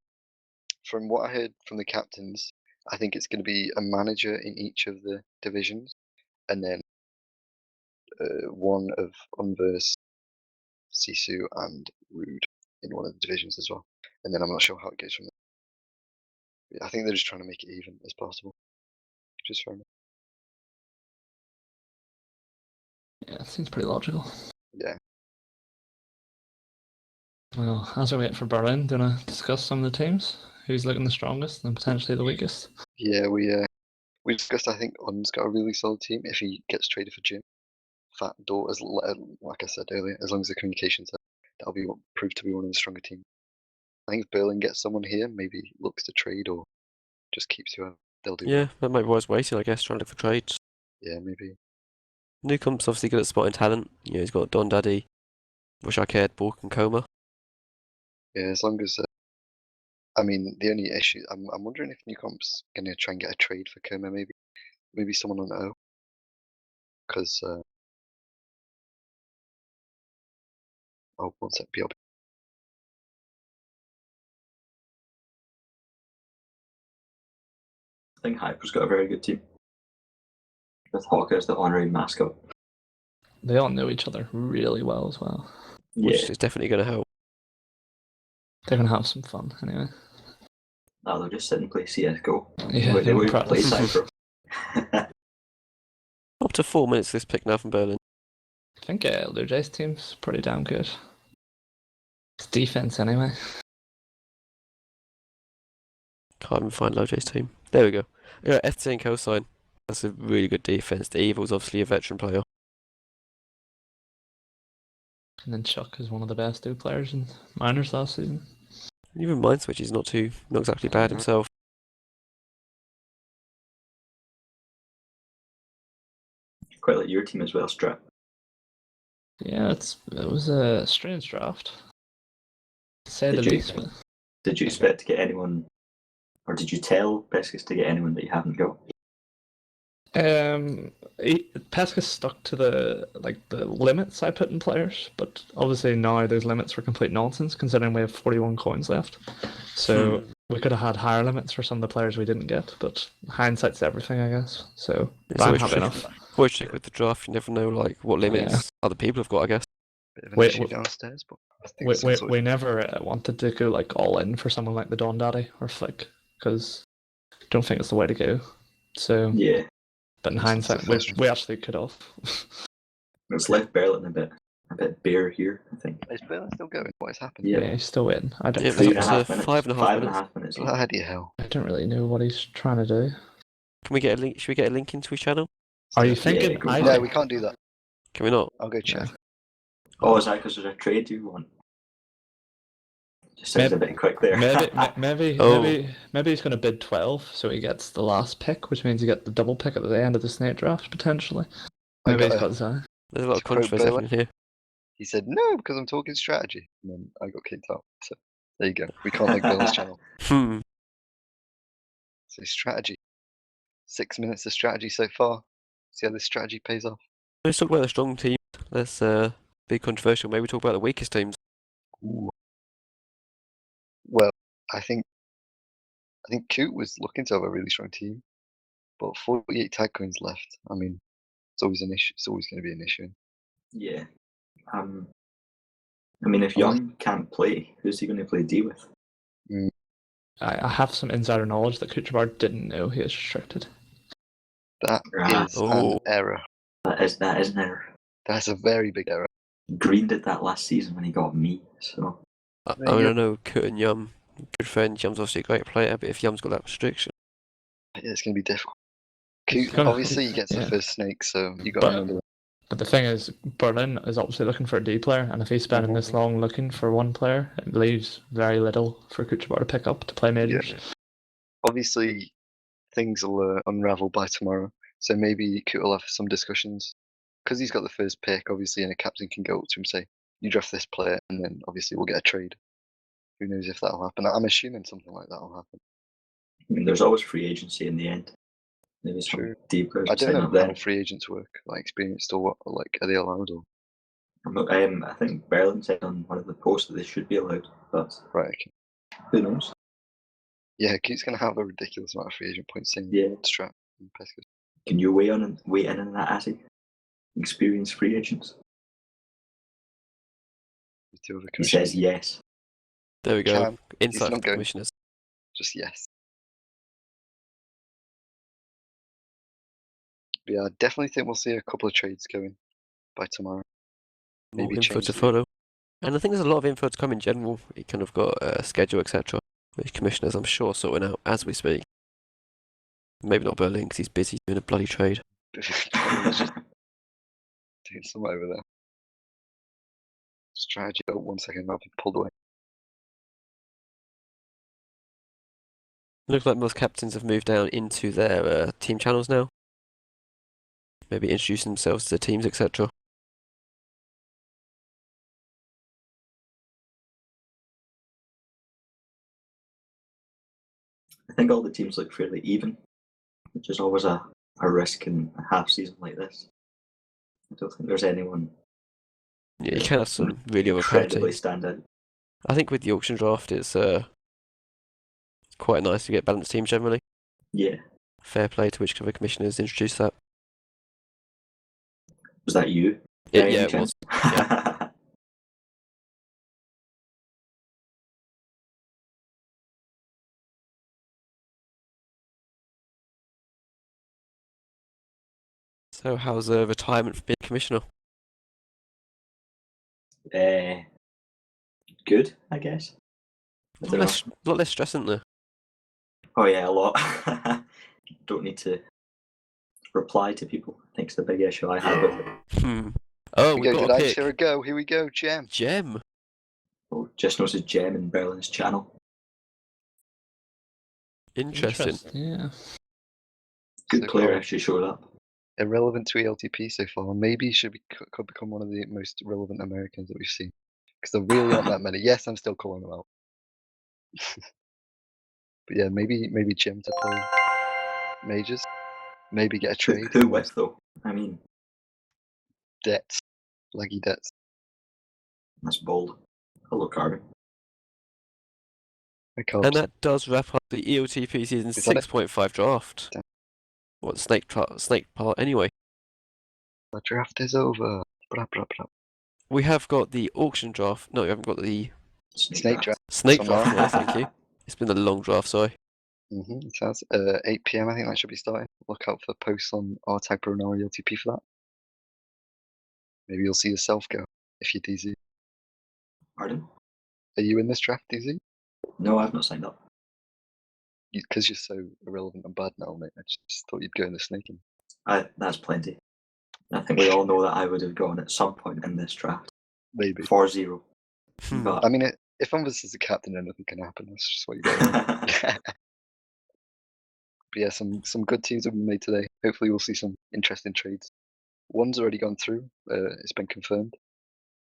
From what I heard from the captains, I think it's going to be a manager in each of the divisions, and then one of Unverse, Sisu, and Rude in one of the divisions as well. And then I'm not sure how it goes from there. I think they're just trying to make it even as possible, which is fair enough. Yeah, it seems pretty logical. Yeah. Well, as we wait for Berlin, do you want to discuss some of the teams? Who's looking the strongest and potentially the weakest? Yeah, we discussed. I think Un's got a really solid team if he gets traded for Jim. Fat Door, like I said earlier, as long as the communication's there, that'll be proved to be one of the stronger teams. I think if Berlin gets someone here, maybe looks to trade or just keeps whoever, they'll do. Yeah, that might be wise waiting, I guess, trying to look for trades. Yeah, maybe. Newcomb's obviously good at spotting talent. He's got Don Daddy, Wish I Cared, Bork, and Coma. Yeah, as long as. I mean, the only issue, I'm wondering if Newcomb's gonna try and get a trade for Koma, maybe someone on O, because. Oh, one sec, BLB. I think Hyper's got a very good team. With Hawker as the honorary mascot. They all know each other really well as well. Which Yeah. is definitely going to help. They're gonna have some fun anyway. No, they'll just sit and play CSGO. Yeah, They they'll would play practice. Cypher. Up to 4 minutes this pick now from Berlin. I think LoJ's team's pretty damn good. It's defense anyway. Can't even find LoJ's team. There we go. Yeah, FT and Cosine. That's a really good defense. The Evil's obviously a veteran player. And then Chuck is one of the best dude players in minors last season. Even Mindswitch is not exactly bad himself. Quite like your team as well, Strat. Yeah, it was a strange draft. To say the least. Did you expect to get anyone, or did you tell Pescus to get anyone that you haven't got? Pescus stuck to the limits I put in players, but obviously now those limits were complete nonsense considering we have 41 coins left. So we could have had higher limits for some of the players we didn't get, but hindsight's everything, I guess. So I'm happy enough. Always check with the draft. You never know what limits other people have got, I guess. Bit of an issue downstairs, but I think we never wanted to go all in for someone like the Don Daddy or Flick, because I don't think it's the way to go. So yeah. But in hindsight, we actually could have. It's left Berlin a bit bare here, I think. Is Berlin still going? What has happened? Yeah, he's still waiting. I don't. Yeah, think, it's 5.5 minutes. Bloody hell! I don't really know what he's trying to do. Can we get a link? Should we get a link into his channel? Are you thinking? Yeah, no, we can't do that. Can we not? I'll go check. Oh, is that because there's a trade you want? Just sounds a bit quick there. Maybe he's going to bid 12, so he gets the last pick, which means you get the double pick at the end of the snake draft potentially. Maybe he's got that. There's a lot of controversy happening here. He said no because I'm talking strategy, and then I got kicked out. So there you go. We can't make Bill's channel. So strategy. 6 minutes of strategy so far. See how this strategy pays off. Let's talk about the strong team. Let's be controversial. Maybe talk about the weakest teams. Ooh. Well, I think Coot was looking to have a really strong team, but 48 tag coins left. I mean, it's always an issue. It's always going to be an issue. Yeah. I mean, if Young can't play, who's he going to play D with? I have some insider knowledge that Kucherbar didn't know he was restricted. That is an error. That is an error. That's a very big error. Green did that last season when he got me, so... I know Kurt and Yum, good friend. Yum's obviously a great player, but if Yum's got that restriction... Yeah, it's going to be difficult. Coot, obviously, he gets the first snake, so you got to remember that. But the thing is, Berlin is obviously looking for a D player, and if he's spending this long looking for one player, it leaves very little for Kucherbar to pick up to play majors. Yeah. Obviously, things will unravel by tomorrow, so maybe Coot will have some discussions. Because he's got the first pick, obviously, and a captain can go up to him and say, you draft this player, and then obviously we'll get a trade. Who knows if that'll happen? I'm assuming something like that will happen. I mean, there's always free agency in the end. Maybe some deep players. I don't know how free agents work, like experienced or what, like are they allowed or? I think Berlin said on one of the posts that they should be allowed, but right, okay. Who knows? Yeah, Coot's gonna have a ridiculous amount of free agent points in Strat and Pescus. Can you weigh in on that, Atty? Experienced free agents? He says yes. There we go. Insight from commissioners. Just yes. But yeah, I definitely think we'll see a couple of trades going by tomorrow. More info to follow. And I think there's a lot of info to come in general. You kind of got a schedule, etc. Which commissioners, I'm sure, sorting out as we speak. Maybe not Berlin, because he's busy doing a bloody trade. Doing something over there. Strategy. Oh, 1 second, I'll be pulled away. Looks like most captains have moved down into their team channels now. Maybe introducing themselves to the teams, etc. I think all the teams look fairly even, which is always a risk in a half season like this. I don't think there's anyone. Yeah, you can have some really overpowered teams. Stand out. I think with the auction draft, it's quite nice to get balanced teams generally. Yeah. Fair play to whichever commissioners introduced that. Was that you? Yeah, it was. Yeah. So, how's the retirement for being commissioner? Good, I guess. I A don't know. lot less stress, isn't there? Oh yeah, a lot. Don't need to reply to people. I think it's the big issue I had with it. Oh, We we've go, got did a I pick. share a go? Here we go, Gem. Gem. Oh, just noticed Gem in Berlin's channel. Interesting. Yeah. Good So player far, actually showed up. irrelevant to ELTP so far. Maybe could become one of the most relevant Americans that we've seen. Because there really aren't that many. Yes, I'm still calling them out. But yeah, maybe Gem to play majors. Maybe get a trade. Who with though? I mean, Debts. Laggy debts. that's bold. Hello, Carbon. And that does wrap up the ELTP season Is that it? 6.5 draft. Damn. What snake part anyway? The draft is over. Blah, blah, blah. We have got the auction draft. No, we haven't got the Snake draft. snake Some draft. are. No, thank you. It's been a long draft, sorry. It sounds 8 PM. I think that should be starting. Look out for posts on our tag pro and our ELTP for that. Maybe you'll see yourself go if you're DZ. Pardon? Are you in this draft, DZ? No, I've not signed up. Because you're so irrelevant and bad now, mate. I just thought you'd go in the snaking. That's plenty. I think we all know that I would have gone at some point in this draft. Maybe. 4-0. Hmm. But I mean, if I'm as a captain, anything can happen. That's just what you got. But yeah, some good teams have been made today. Hopefully, we'll see some interesting trades. One's already gone through. It's been confirmed.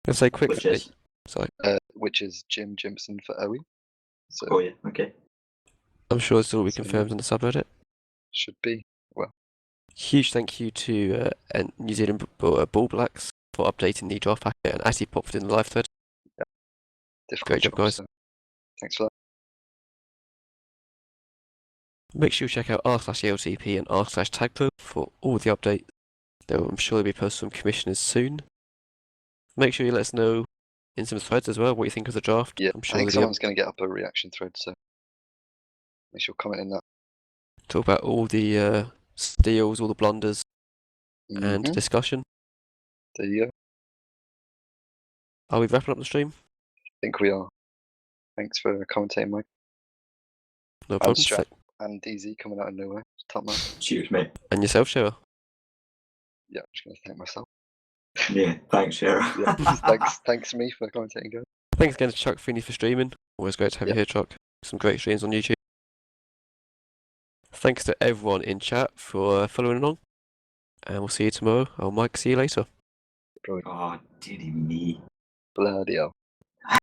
Let's say quick. which is Sorry, Which is Jim Jimpson for OE. So oh yeah, okay. I'm sure it's all be So, confirmed on the subreddit. should be. Well, Huge thank you to New Zealand Ball Blacks for updating the draft packet and actually popped it in the live thread. difficult Great job, guys. So thanks for that. Make sure you check out r/ELTP and r/tagpro for all the updates. I'm sure they'll be posted from commissioners soon. Make sure you let us know in some threads as well what you think of the draft. Yeah, I'm I sure think they'll someone's going to get up a reaction thread, so make sure you comment in that. talk about all the steals, all the blunders, and Mhm. discussion. There you go. Are we wrapping up the stream? I think we are. Thanks for commentating, Mike. No And problem. Strap and DZ coming out of nowhere. Top man. Cheers, mate. And yourself, Shearer. Yeah, I'm just going to thank myself. Yeah, thanks, Sarah. Yeah, thanks me for commentating, guys. Thanks again to Chuck Feeney for streaming. Always great to have you Yep. here, Chuck. Some great streams on YouTube. Thanks to everyone in chat for following along. And we'll see you tomorrow. I'll Mike, see you later. Brilliant. Oh, dearie me. Bloody hell.